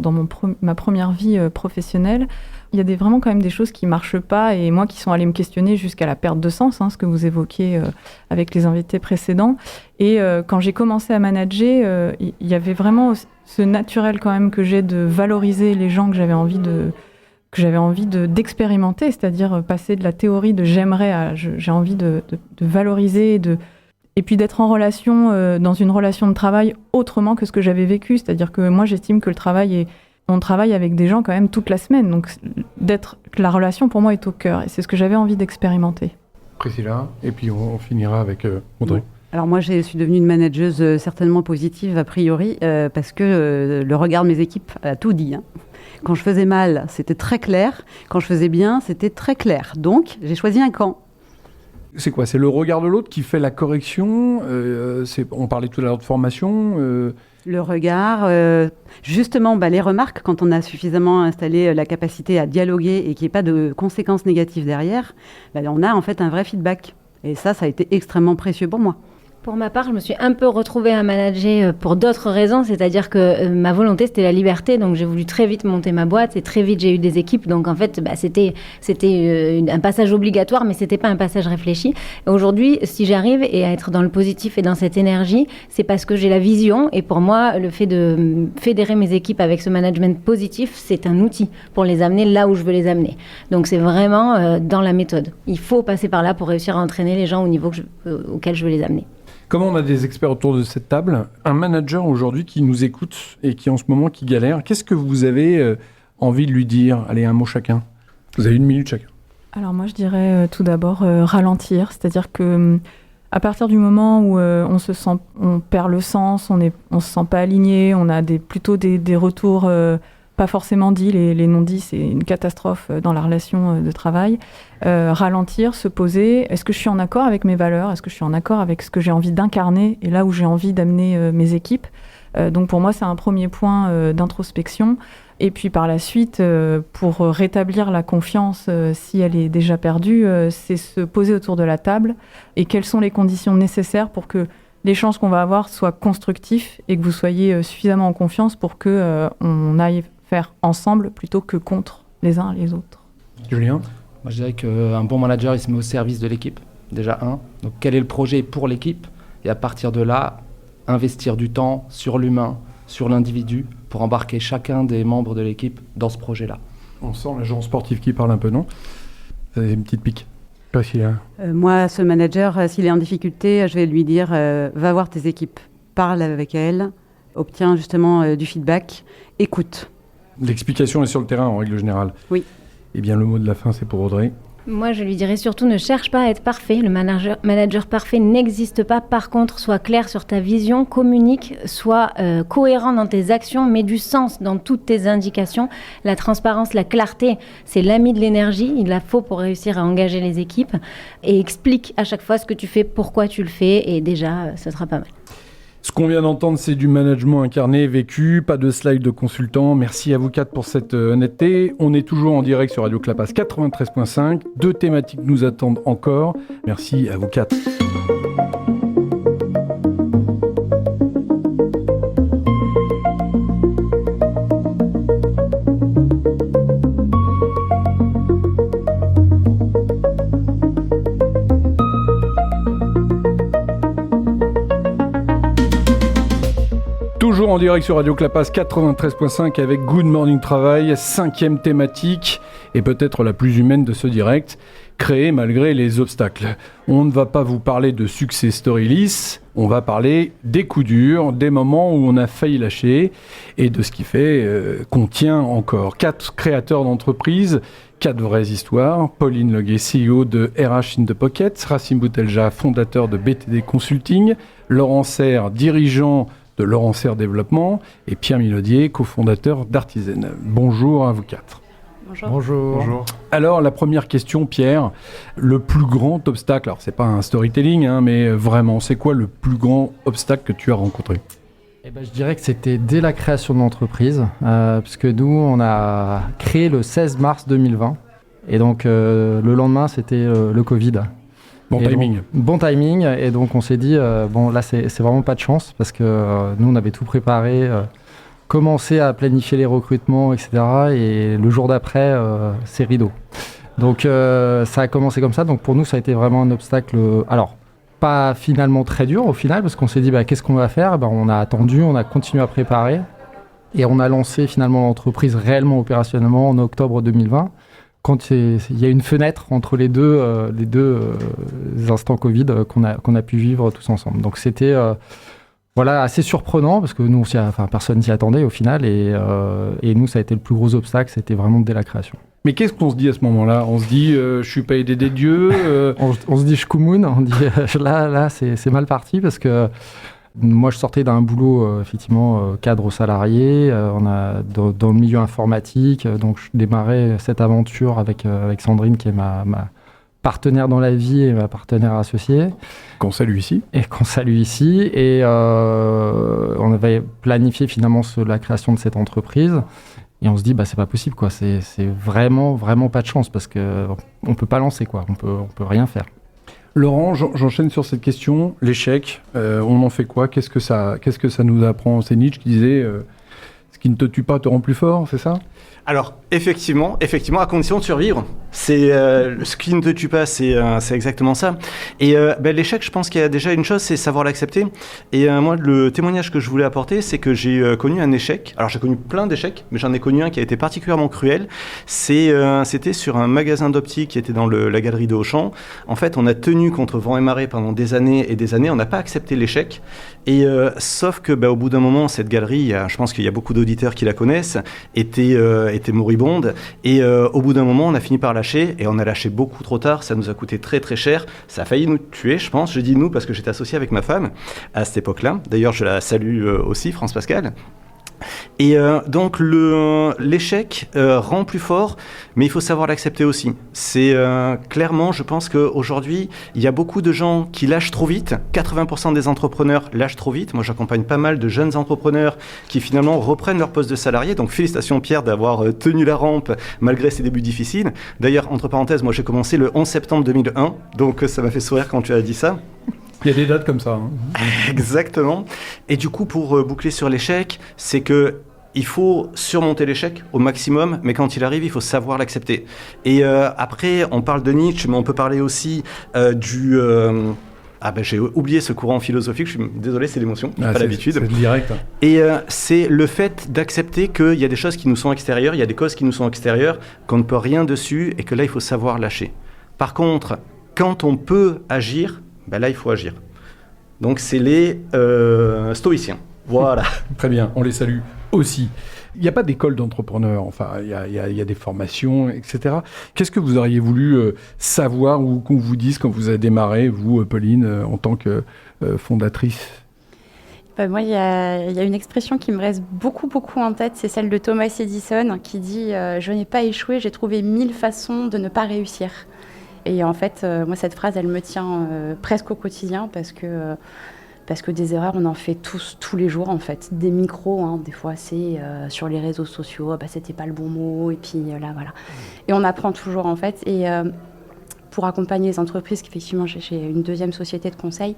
ma première vie professionnelle. Il y a vraiment quand même des choses qui ne marchent pas et moi qui sont allées me questionner jusqu'à la perte de sens, ce que vous évoquiez avec les invités précédents. Et quand j'ai commencé à manager, il y avait vraiment ce naturel quand même que j'ai de valoriser les gens que j'avais envie d'expérimenter, c'est-à-dire passer de la théorie de j'aimerais à j'ai envie de valoriser et puis d'être en relation, dans une relation de travail autrement que ce que j'avais vécu. C'est-à-dire que moi, j'estime que on travaille avec des gens quand même toute la semaine. Donc, la relation pour moi est au cœur et c'est ce que j'avais envie d'expérimenter. Priscilla, et puis on finira avec Audrey. Alors moi, je suis devenue une manageuse certainement positive a priori parce que le regard de mes équipes a tout dit. Quand je faisais mal, c'était très clair. Quand je faisais bien, c'était très clair. Donc, j'ai choisi un camp. C'est quoi? C'est le regard de l'autre qui fait la correction? On parlait tout à l'heure de formation. Le regard, justement, les remarques, quand on a suffisamment installé la capacité à dialoguer et qu'il n'y ait pas de conséquences négatives derrière, on a en fait un vrai feedback. Et ça a été extrêmement précieux pour moi. Pour ma part, je me suis un peu retrouvée à manager pour d'autres raisons, c'est-à-dire que ma volonté, c'était la liberté, donc j'ai voulu très vite monter ma boîte et très vite j'ai eu des équipes, donc en fait, c'était un passage obligatoire, mais c'était pas un passage réfléchi. Et aujourd'hui, si j'arrive et à être dans le positif et dans cette énergie, c'est parce que j'ai la vision, et pour moi, le fait de fédérer mes équipes avec ce management positif, c'est un outil pour les amener là où je veux les amener. Donc c'est vraiment dans la méthode. Il faut passer par là pour réussir à entraîner les gens au niveau auquel je veux les amener. Comment on a des experts autour de cette table, un manager aujourd'hui qui nous écoute et qui en ce moment qui galère, qu'est-ce que vous avez envie de lui dire? Allez, un mot chacun. Vous avez 1 minute chacun. Alors moi je dirais tout d'abord ralentir, c'est-à-dire que à partir du moment où on perd le sens, on se sent pas aligné, on a plutôt des retours pas forcément dits, les non-dits, c'est une catastrophe dans la relation de travail. Ralentir, se poser, est-ce que je suis en accord avec mes valeurs? Est-ce que je suis en accord avec ce que j'ai envie d'incarner et là où j'ai envie d'amener mes équipes? Donc pour moi, c'est un premier point d'introspection. Et puis par la suite, pour rétablir la confiance, si elle est déjà perdue, c'est se poser autour de la table et quelles sont les conditions nécessaires pour que l'échange qu'on va avoir soit constructif et que vous soyez suffisamment en confiance pour qu'on aille faire ensemble plutôt que contre les uns les autres. Julien? Moi, je dirais qu'un bon manager, il se met au service de l'équipe, déjà Donc, quel est le projet pour l'équipe? Et à partir de là, investir du temps sur l'humain, sur l'individu, pour embarquer chacun des membres de l'équipe dans ce projet-là. On sent l'agent sportif qui parle un peu, non? Vous avez une petite pique. Moi, ce manager, s'il est en difficulté, je vais lui dire va voir tes équipes, parle avec elles, obtiens justement du feedback, écoute. L'explication est sur le terrain en règle générale. Oui. Eh bien, le mot de la fin, c'est pour Audrey. Moi, je lui dirais surtout, ne cherche pas à être parfait. Le manager parfait n'existe pas. Par contre, sois clair sur ta vision, communique, sois cohérent dans tes actions, mets du sens dans toutes tes indications. La transparence, la clarté, c'est l'ami de l'énergie. Il la faut pour réussir à engager les équipes. Et explique à chaque fois ce que tu fais, pourquoi tu le fais. Et déjà, ce sera pas mal. Ce qu'on vient d'entendre, c'est du management incarné, vécu, pas de slide de consultant. Merci à vous 4 pour cette honnêteté. On est toujours en direct sur Radio Clapas 93.5. 2 thématiques nous attendent encore. Merci à vous 4. Toujours en direct sur Radio Clapas 93.5 avec Good Morning Travail, 5e thématique et peut-être la plus humaine de ce direct, créer malgré les obstacles. On ne va pas vous parler de success story lisses, on va parler des coups durs, des moments où on a failli lâcher et de ce qui fait qu'on tient encore. 4 créateurs d'entreprises, 4 vraies histoires. Pauline Leguet, CEO de RH in the Pocket, Racine Boutelja, fondateur de BTD Consulting, Laurent Serre, dirigeant de Laurent Serre Développement et Pierre Milaudier, cofondateur d'Artisan. Bonjour à vous 4. Bonjour. Bonjour. Alors la première question, Pierre, le plus grand obstacle, alors c'est pas un storytelling, mais vraiment, c'est quoi le plus grand obstacle que tu as rencontré? Je dirais que c'était dès la création de l'entreprise, puisque nous, on a créé le 16 mars 2020, et donc le lendemain, c'était le Covid. Bon timing, et donc on s'est dit, là c'est vraiment pas de chance, parce que nous on avait tout préparé, commencé à planifier les recrutements, etc. Et le jour d'après, c'est rideau. Donc ça a commencé comme ça, donc pour nous ça a été vraiment un obstacle, alors pas finalement très dur au final, parce qu'on s'est dit qu'est-ce qu'on va faire? On a attendu, on a continué à préparer, et on a lancé finalement l'entreprise réellement opérationnellement en octobre 2020. Quand il y a une fenêtre entre les deux instants Covid qu'on a pu vivre tous ensemble. Donc c'était assez surprenant parce que nous, personne s'y attendait au final et nous, ça a été le plus gros obstacle, c'était vraiment dès la création. Mais qu'est-ce qu'on se dit à ce moment-là? On se dit, je suis pas aidé des dieux on se dit, je coumoune, on dit, là c'est mal parti parce que moi, je sortais d'un boulot, effectivement, cadre salarié, dans le milieu informatique. Donc, je démarrais cette aventure avec Sandrine, qui est ma partenaire dans la vie et ma partenaire associée. Qu'on salue ici. Et on avait planifié finalement la création de cette entreprise. Et on se dit, c'est pas possible, quoi. C'est vraiment, vraiment pas de chance parce qu'on peut pas lancer, quoi. On peut rien faire. Laurent, j'enchaîne sur cette question. L'échec, on en fait quoi ? Qu'est-ce que ça nous apprend ? C'est Nietzsche qui disait ce qui ne te tue pas te rend plus fort, c'est ça ? Alors, effectivement, à condition de survivre. C'est ce qui ne te tue pas, c'est exactement ça. Et l'échec, je pense qu'il y a déjà une chose, c'est savoir l'accepter. Et moi, le témoignage que je voulais apporter, c'est que j'ai connu un échec. Alors, j'ai connu plein d'échecs, mais j'en ai connu un qui a été particulièrement cruel. C'était sur un magasin d'optique qui était dans la galerie de Auchan. En fait, on a tenu contre vent et marée pendant des années et des années. On n'a pas accepté l'échec. Et sauf que, au bout d'un moment, cette galerie, je pense qu'il y a beaucoup d'auditeurs qui la connaissent, était moribonde. Et au bout d'un moment, on a fini par lâcher, et on a lâché beaucoup trop tard. Ça nous a coûté très très cher. Ça a failli nous tuer, je pense. Je dis nous parce que j'étais associé avec ma femme à cette époque-là. D'ailleurs, je la salue aussi, France Pascal. Et donc l'échec rend plus fort, mais il faut savoir l'accepter aussi. C'est clairement, je pense qu'aujourd'hui, il y a beaucoup de gens qui lâchent trop vite. 80% des entrepreneurs lâchent trop vite. Moi, j'accompagne pas mal de jeunes entrepreneurs qui finalement reprennent leur poste de salarié. Donc félicitations Pierre d'avoir tenu la rampe malgré ces débuts difficiles. D'ailleurs, entre parenthèses, moi j'ai commencé le 11 septembre 2001, donc ça m'a fait sourire quand tu as dit ça. Il y a des dates comme ça. Hein. Exactement. Et du coup, pour boucler sur l'échec, c'est que il faut surmonter l'échec au maximum, mais quand il arrive, il faut savoir l'accepter. Et après, on parle de Nietzsche, mais on peut parler aussi j'ai oublié ce courant philosophique, je suis désolé, c'est l'émotion, j'ai pas l'habitude. C'est direct. Et c'est le fait d'accepter qu'il y a des choses qui nous sont extérieures, il y a des causes qui nous sont extérieures, qu'on ne peut rien dessus, et que là, il faut savoir lâcher. Par contre, quand on peut agir, là, il faut agir. Donc, c'est les stoïciens. Voilà. Très bien, on les salue aussi. Il n'y a pas d'école d'entrepreneurs, enfin, il y a des formations, etc. Qu'est-ce que vous auriez voulu savoir ou qu'on vous dise quand vous avez démarré, vous, Pauline, en tant que fondatrice ? Moi, il y a une expression qui me reste beaucoup en tête, c'est celle de Thomas Edison qui dit « Je n'ai pas échoué, j'ai trouvé 1000 façons de ne pas réussir ». Et en fait, moi, cette phrase, elle me tient presque au quotidien parce que des erreurs, on en fait tous les jours, en fait. Des micros, hein, des fois, c'est sur les réseaux sociaux, c'était pas le bon mot, et puis là, voilà. Et on apprend toujours, en fait. Et pour accompagner les entreprises, effectivement, j'ai une deuxième société de conseil.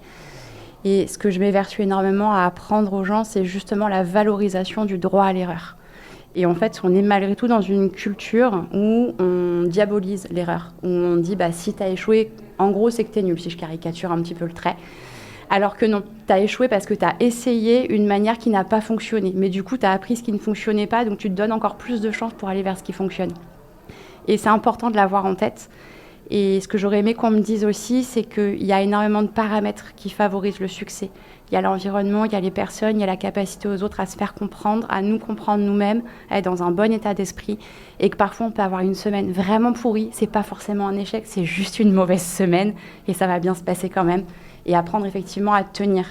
Et ce que je m'évertue énormément à apprendre aux gens, c'est justement la valorisation du droit à l'erreur. Et en fait, on est malgré tout dans une culture où on diabolise l'erreur, où on dit si tu as échoué, en gros, c'est que tu es nul, si je caricature un petit peu le trait. Alors que non, tu as échoué parce que tu as essayé une manière qui n'a pas fonctionné. Mais du coup, tu as appris ce qui ne fonctionnait pas, donc tu te donnes encore plus de chances pour aller vers ce qui fonctionne. Et c'est important de l'avoir en tête. Et ce que j'aurais aimé qu'on me dise aussi, c'est qu'il y a énormément de paramètres qui favorisent le succès. Il y a l'environnement, il y a les personnes, il y a la capacité aux autres à se faire comprendre, à nous comprendre nous-mêmes, à être dans un bon état d'esprit. Et que parfois, on peut avoir une semaine vraiment pourrie. C'est pas forcément un échec, c'est juste une mauvaise semaine. Et ça va bien se passer quand même. Et apprendre effectivement à tenir.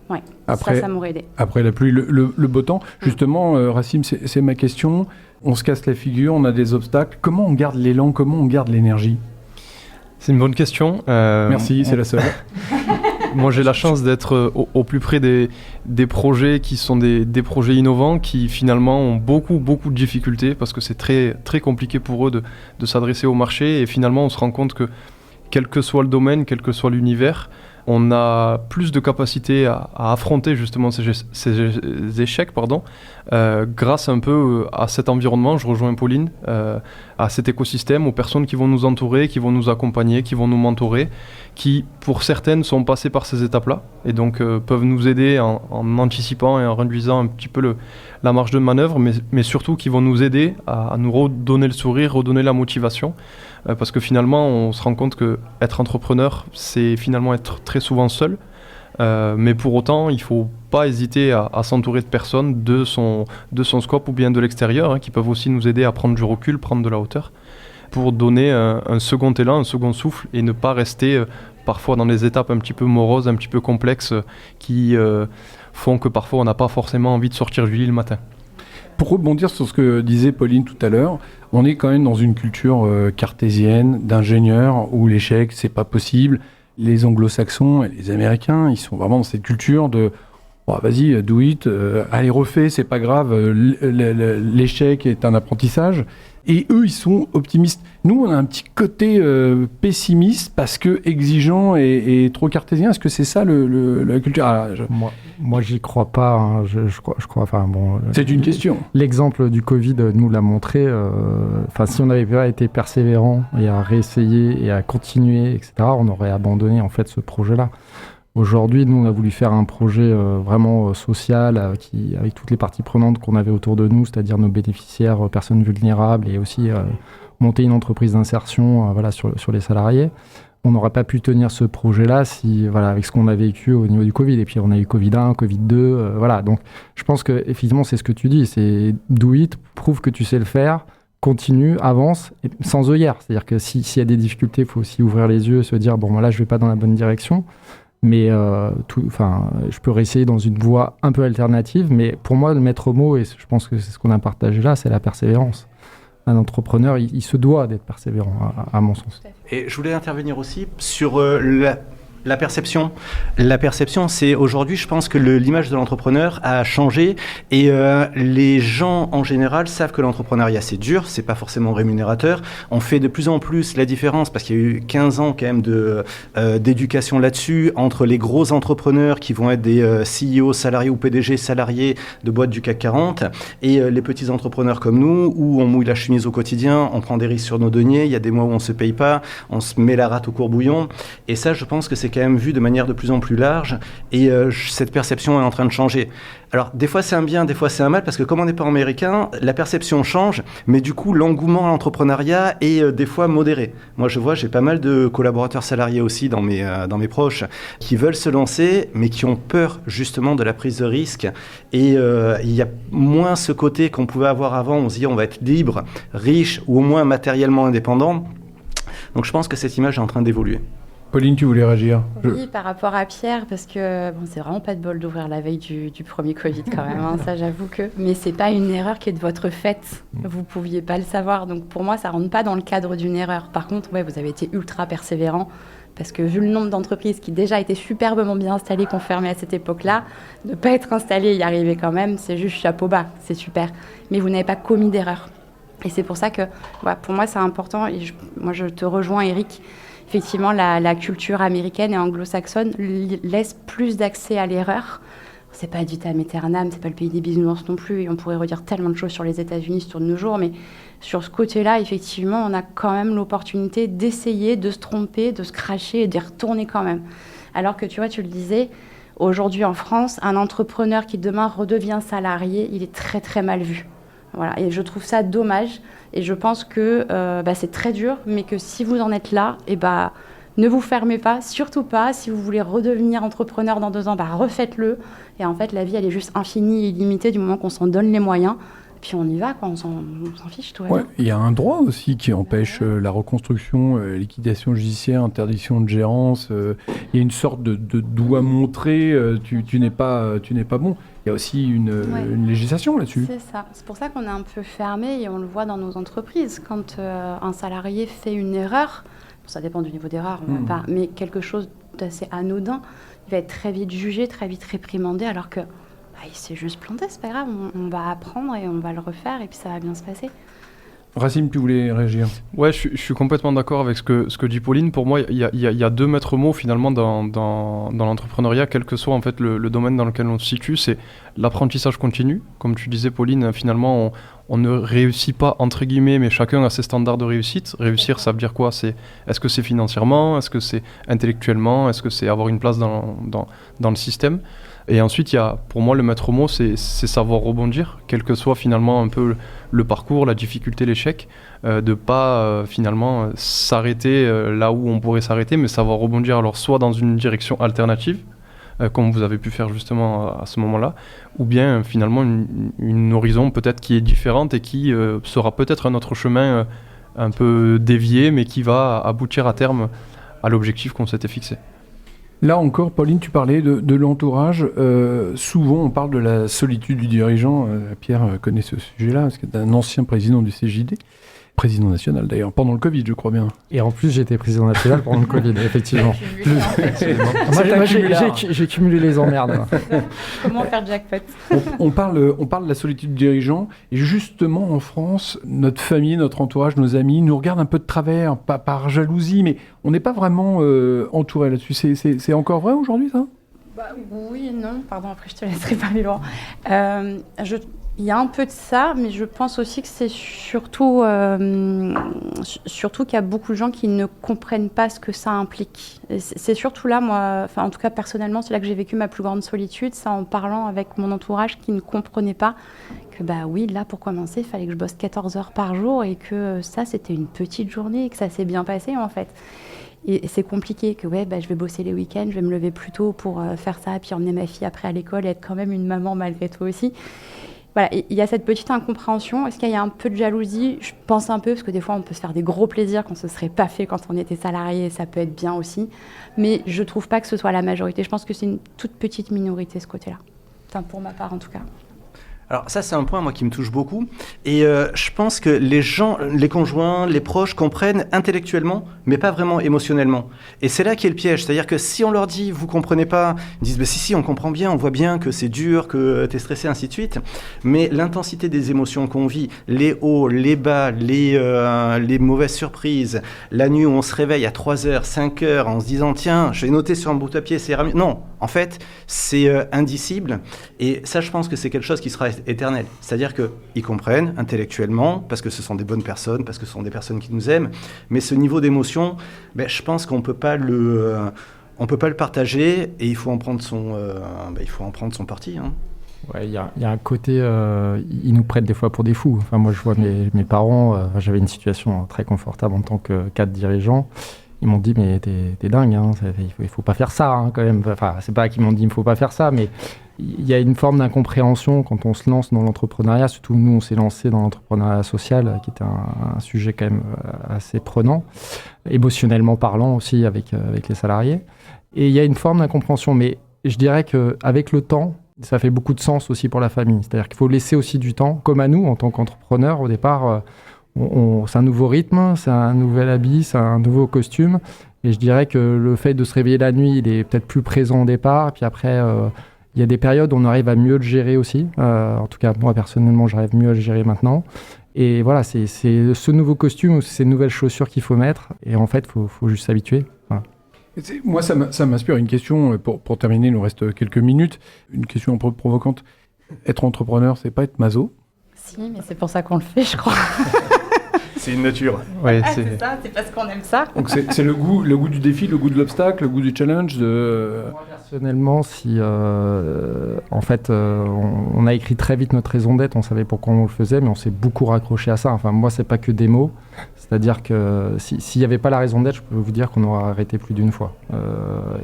Ouais, après, ça m'aurait aidé. Après la pluie, le beau temps. Justement, Racim, c'est ma question. On se casse la figure, on a des obstacles. Comment on garde l'élan, comment on garde l'énergie ? C'est une bonne question. Merci, c'est la seule. Moi, j'ai la chance d'être au plus près des projets qui sont des projets innovants qui finalement ont beaucoup de difficultés parce que c'est très, très compliqué pour eux de s'adresser au marché. Et finalement, on se rend compte que quel que soit le domaine, quel que soit l'univers, on a plus de capacité à affronter justement ces échecs, grâce un peu à cet environnement, je rejoins Pauline, à cet écosystème, aux personnes qui vont nous entourer, qui vont nous accompagner, qui vont nous mentorer, qui pour certaines sont passées par ces étapes-là, et donc peuvent nous aider en anticipant et en réduisant un petit peu la marge de manœuvre, mais surtout qui vont nous aider à nous redonner le sourire, redonner la motivation, parce que finalement on se rend compte que être entrepreneur, c'est finalement être très souvent seul, mais pour autant il ne faut pas hésiter à s'entourer de personnes de son scope ou bien de l'extérieur, qui peuvent aussi nous aider à prendre du recul, prendre de la hauteur, pour donner un second élan, un second souffle, et ne pas rester parfois dans des étapes un petit peu moroses, un petit peu complexes, qui font que parfois on n'a pas forcément envie de sortir du lit le matin. Pour rebondir sur ce que disait Pauline tout à l'heure, on est quand même dans une culture cartésienne, d'ingénieurs, où l'échec, c'est pas possible. Les anglo-saxons et les américains, ils sont vraiment dans cette culture de vas-y, do it, allez, refais, c'est pas grave, l'échec est un apprentissage. Et eux, ils sont optimistes. Nous, on a un petit côté pessimiste parce que exigeant et trop cartésien. Est-ce que c'est ça la culture? Moi, j'y crois pas. Hein. Je crois. Enfin, bon. C'est une question. L'exemple du Covid nous l'a montré. Si on n'avait pas été persévérant et à réessayer et à continuer, etc., on aurait abandonné en fait ce projet-là. Aujourd'hui, nous, on a voulu faire un projet vraiment social avec toutes les parties prenantes qu'on avait autour de nous, c'est-à-dire nos bénéficiaires, personnes vulnérables, et aussi monter une entreprise d'insertion sur les salariés. On n'aurait pas pu tenir ce projet-là avec ce qu'on a vécu au niveau du Covid. Et puis, on a eu Covid 1, Covid 2, Donc, je pense qu'effectivement, c'est ce que tu dis, c'est do it, prouve que tu sais le faire, continue, avance, et sans œillère. C'est-à-dire que s'il y a des difficultés, il faut aussi ouvrir les yeux et se dire, là, je vais pas dans la bonne direction. Mais je peux réessayer dans une voie un peu alternative. Mais pour moi, le maître mot, et je pense que c'est ce qu'on a partagé là, c'est la persévérance. Un entrepreneur, il se doit d'être persévérant, à mon sens. Et je voulais intervenir aussi sur la perception. La perception, c'est aujourd'hui, je pense que l'image de l'entrepreneur a changé et les gens en général savent que l'entrepreneuriat c'est dur, c'est pas forcément rémunérateur. On fait de plus en plus la différence parce qu'il y a eu 15 ans quand même d'éducation là-dessus entre les gros entrepreneurs qui vont être des CEO salariés ou PDG salariés de boîtes du CAC 40 et les petits entrepreneurs comme nous où on mouille la chemise au quotidien, on prend des risques sur nos deniers, il y a des mois où on se paye pas, on se met la rate au courbouillon et ça je pense que c'est quand même vu de manière de plus en plus large et cette perception est en train de changer. Alors des fois c'est un bien, des fois c'est un mal parce que comme on n'est pas américain, la perception change mais du coup l'engouement à l'entrepreneuriat est des fois modéré. Moi je vois, j'ai pas mal de collaborateurs salariés aussi dans mes proches qui veulent se lancer mais qui ont peur justement de la prise de risque et il y a moins ce côté qu'on pouvait avoir avant, on se dit on va être libre, riche ou au moins matériellement indépendant. Donc je pense que cette image est en train d'évoluer. Pauline, tu voulais réagir? Oui, par rapport à Pierre, parce que c'est vraiment pas de bol d'ouvrir la veille du premier Covid quand même, hein, ça j'avoue que... Mais c'est pas une erreur qui est de votre fait, vous pouviez pas le savoir, donc pour moi ça rentre pas dans le cadre d'une erreur. Par contre, vous avez été ultra persévérant, parce que vu le nombre d'entreprises qui déjà étaient superbement bien installées, qu'on fermait à cette époque-là, ne pas être installé et y arriver quand même, c'est juste chapeau bas, c'est super. Mais vous n'avez pas commis d'erreur. Et c'est pour ça que, pour moi c'est important, et moi je te rejoins Eric. Effectivement, la culture américaine et anglo-saxonne laisse plus d'accès à l'erreur. C'est pas vitam aeternam, c'est pas le pays des bisounours non plus, et on pourrait redire tellement de choses sur les États-Unis sur de nos jours, mais sur ce côté-là, effectivement, on a quand même l'opportunité d'essayer, de se tromper, de se cracher et d'y retourner quand même. Alors que tu vois, tu le disais, aujourd'hui en France, un entrepreneur qui demain redevient salarié, il est très très mal vu. Voilà, et je trouve ça dommage. Et je pense que c'est très dur, mais que si vous en êtes là, ne vous fermez pas, surtout pas. Si vous voulez redevenir entrepreneur dans 2 ans, refaites-le. Et en fait, la vie, elle est juste infinie et illimitée du moment qu'on s'en donne les moyens. Puis on y va, quoi. On s'en fiche, tout. Ouais, il y a un droit aussi qui empêche la reconstruction, liquidation judiciaire, interdiction de gérance. Il y a une sorte de doigt montré, tu n'es pas bon. Il y a aussi une législation là-dessus. C'est ça. C'est pour ça qu'on est un peu fermé et on le voit dans nos entreprises. Quand un salarié fait une erreur, ça dépend du niveau d'erreur, mais quelque chose d'assez anodin, il va être très vite jugé, très vite réprimandé, alors que il s'est juste planté, c'est pas grave, on va apprendre et on va le refaire et puis ça va bien se passer. Racine, tu voulais réagir? Ouais, je suis complètement d'accord avec ce que dit Pauline. Pour moi, il y a 2 maîtres mots finalement dans l'entrepreneuriat, quel que soit en fait le domaine dans lequel on se situe, c'est l'apprentissage continu. Comme tu disais, Pauline, finalement, on ne réussit pas entre guillemets, mais chacun a ses standards de réussite. Réussir, ça veut dire quoi? Est-ce que c'est financièrement? Est-ce que c'est intellectuellement? Est-ce que c'est avoir une place dans le système? Et ensuite, il y a, pour moi, le maître mot, c'est savoir rebondir, quel que soit finalement un peu le parcours, la difficulté, l'échec, de pas finalement s'arrêter là où on pourrait s'arrêter, mais savoir rebondir alors soit dans une direction alternative, comme vous avez pu faire justement à ce moment-là, ou bien finalement une horizon peut-être qui est différente et qui sera peut-être un autre chemin un peu dévié, mais qui va aboutir à terme à l'objectif qu'on s'était fixé. Là encore, Pauline, tu parlais de l'entourage. Souvent, on parle de la solitude du dirigeant. Pierre connaît ce sujet-là, parce que c'est un ancien président du CJD. président national d'ailleurs, pendant le Covid, je crois bien. Et en plus, j'étais président national pendant le Covid, effectivement. Moi, j'ai cumulé les emmerdes. Comment faire jackpot? on parle de la solitude du dirigeant, et justement en France, notre famille, notre entourage, nos amis nous regardent un peu de travers, pas par jalousie, mais on n'est pas vraiment entouré là-dessus. C'est encore vrai aujourd'hui, ça? Oui et non. Pardon, après je te laisserai parler, Laurent. Il y a un peu de ça, mais je pense aussi que c'est surtout qu'il y a beaucoup de gens qui ne comprennent pas ce que ça implique. Et c'est surtout là, moi, en tout cas personnellement, c'est là que j'ai vécu ma plus grande solitude, c'est en parlant avec mon entourage qui ne comprenait pas que oui, là pour commencer, il fallait que je bosse 14 heures par jour et que ça c'était une petite journée et que ça s'est bien passé en fait. Et c'est compliqué que je vais bosser les week-ends, je vais me lever plus tôt pour faire ça, puis emmener ma fille après à l'école et être quand même une maman malgré tout aussi. Voilà, il y a cette petite incompréhension. Est-ce qu'il y a un peu de jalousie? Je pense un peu, parce que des fois, on peut se faire des gros plaisirs qu'on ne se serait pas fait quand on était salarié, et ça peut être bien aussi. Mais je ne trouve pas que ce soit la majorité. Je pense que c'est une toute petite minorité, ce côté-là. Enfin, pour ma part, en tout cas. Alors ça, c'est un point, moi, qui me touche beaucoup. Et je pense que les gens, les conjoints, les proches comprennent intellectuellement, mais pas vraiment émotionnellement. Et c'est là qu'est le piège. C'est-à-dire que si on leur dit, vous comprenez pas, ils disent, si, on comprend bien, on voit bien que c'est dur, que t'es stressé, ainsi de suite. Mais l'intensité des émotions qu'on vit, les hauts, les bas, les mauvaises surprises, la nuit où on se réveille à 3h, 5h, en se disant, tiens, je vais noter sur un bout de papier, c'est mieux. Non, en fait, c'est indicible. Et ça, je pense que c'est quelque chose qui sera éternel. C'est-à-dire qu'ils comprennent intellectuellement, parce que ce sont des bonnes personnes, parce que ce sont des personnes qui nous aiment, mais ce niveau d'émotion, je pense qu'on ne peut pas le partager, et il faut en prendre son parti. Hein. Ouais, il y a un côté, ils nous prennent des fois pour des fous. Enfin, moi, je vois mes parents, j'avais une situation très confortable en tant que cadre dirigeant. Ils m'ont dit, mais t'es dingue, hein, il faut pas faire ça, hein, quand même. Enfin, c'est pas qu'ils m'ont dit, il faut pas faire ça, mais il y a une forme d'incompréhension quand on se lance dans l'entrepreneuriat. Surtout, nous, on s'est lancé dans l'entrepreneuriat social, qui était un sujet quand même assez prenant, émotionnellement parlant aussi avec les salariés. Et il y a une forme d'incompréhension, mais je dirais qu'avec le temps, ça fait beaucoup de sens aussi pour la famille. C'est-à-dire qu'il faut laisser aussi du temps, comme à nous, en tant qu'entrepreneurs, au départ, c'est un nouveau rythme, c'est un nouvel habit, c'est un nouveau costume. Et je dirais que le fait de se réveiller la nuit, il est peut-être plus présent au départ. Puis après, il y a des périodes où on arrive à mieux le gérer aussi. En tout cas, moi, personnellement, j'arrive mieux à le gérer maintenant. Et voilà, c'est ce nouveau costume ou ces nouvelles chaussures qu'il faut mettre. Et en fait, il faut juste s'habituer. Voilà. Moi, ça m'inspire une question, pour terminer, il nous reste quelques minutes. Une question un peu provocante. Être entrepreneur, c'est pas être maso? Si, mais c'est pour ça qu'on le fait, je crois. C'est une nature. Ouais, c'est ça, c'est parce qu'on aime ça. Donc c'est le goût du défi, le goût de l'obstacle, le goût du challenge. Moi, personnellement, si en fait on a écrit très vite notre raison d'être, on savait pourquoi on le faisait, mais on s'est beaucoup raccroché à ça. Enfin, moi, c'est pas que des mots. C'est-à-dire que s'il n'y avait pas la raison d'être, je peux vous dire qu'on aurait arrêté plus d'une fois.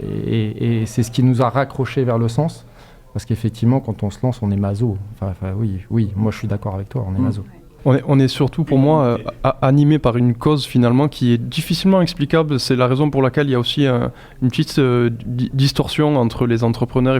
Et c'est ce qui nous a raccroché vers le sens. Parce qu'effectivement, quand on se lance, on est maso. Enfin, oui, moi je suis d'accord avec toi, on est maso. On est surtout, pour moi, animé par une cause finalement qui est difficilement explicable. C'est la raison pour laquelle il y a aussi une petite distorsion entre les entrepreneurs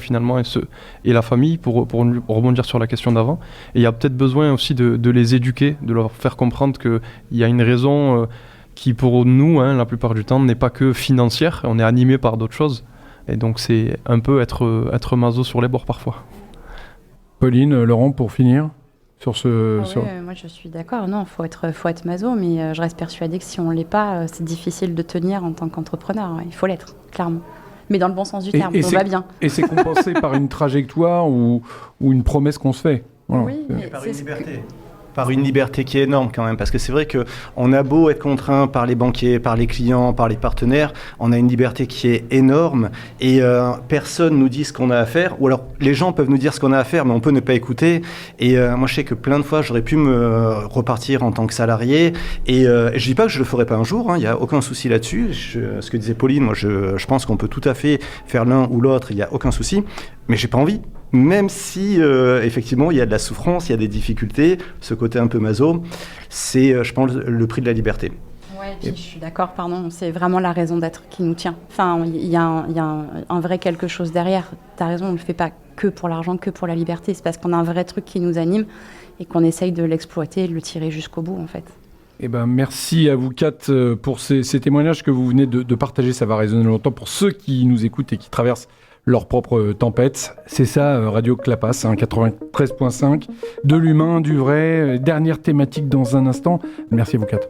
et la famille, pour rebondir sur la question d'avant. Et il y a peut-être besoin aussi de les éduquer, de leur faire comprendre qu'il y a une raison qui, pour nous, la plupart du temps, n'est pas que financière. On est animé par d'autres choses. Et donc c'est un peu être maso sur les bords parfois. Pauline, Laurent, pour finir sur ce... Moi je suis d'accord, non, faut être maso, mais je reste persuadée que si on ne l'est pas, c'est difficile de tenir en tant qu'entrepreneur. Il faut l'être, clairement. Mais dans le bon sens du terme, on va bien. Et c'est compensé par une trajectoire ou une promesse qu'on se fait. Voilà. Oui, mais par une liberté. Par une liberté qui est énorme quand même, parce que c'est vrai qu'on a beau être contraint par les banquiers, par les clients, par les partenaires, on a une liberté qui est énorme et personne nous dit ce qu'on a à faire, ou alors les gens peuvent nous dire ce qu'on a à faire, mais on peut ne pas écouter. Et moi je sais que plein de fois j'aurais pu me repartir en tant que salarié, et je dis pas que je le ferai pas un jour, il n'y a aucun souci là-dessus. Ce que disait Pauline, moi je pense qu'on peut tout à fait faire l'un ou l'autre, il n'y a aucun souci, mais j'ai pas envie. Même si, effectivement, il y a de la souffrance, il y a des difficultés, ce côté un peu maso, c'est, je pense, le prix de la liberté. Oui, je suis d'accord, c'est vraiment la raison d'être qui nous tient. Enfin, il y a un vrai quelque chose derrière. Tu as raison, on ne le fait pas que pour l'argent, que pour la liberté. C'est parce qu'on a un vrai truc qui nous anime et qu'on essaye de l'exploiter et de le tirer jusqu'au bout, en fait. Eh ben, merci à vous quatre pour ces témoignages que vous venez de partager. Ça va résonner longtemps pour ceux qui nous écoutent et qui traversent leur propre tempête. C'est ça, Radio Clapas, 93.5. De l'humain, du vrai. Dernière thématique dans un instant. Merci à vous quatre.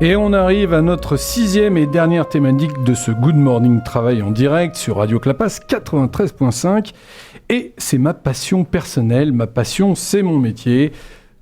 Et on arrive à notre 6e et dernière thématique de ce Good Morning Travail en direct sur Radio Clapas 93.5. Et c'est ma passion personnelle, ma passion c'est mon métier.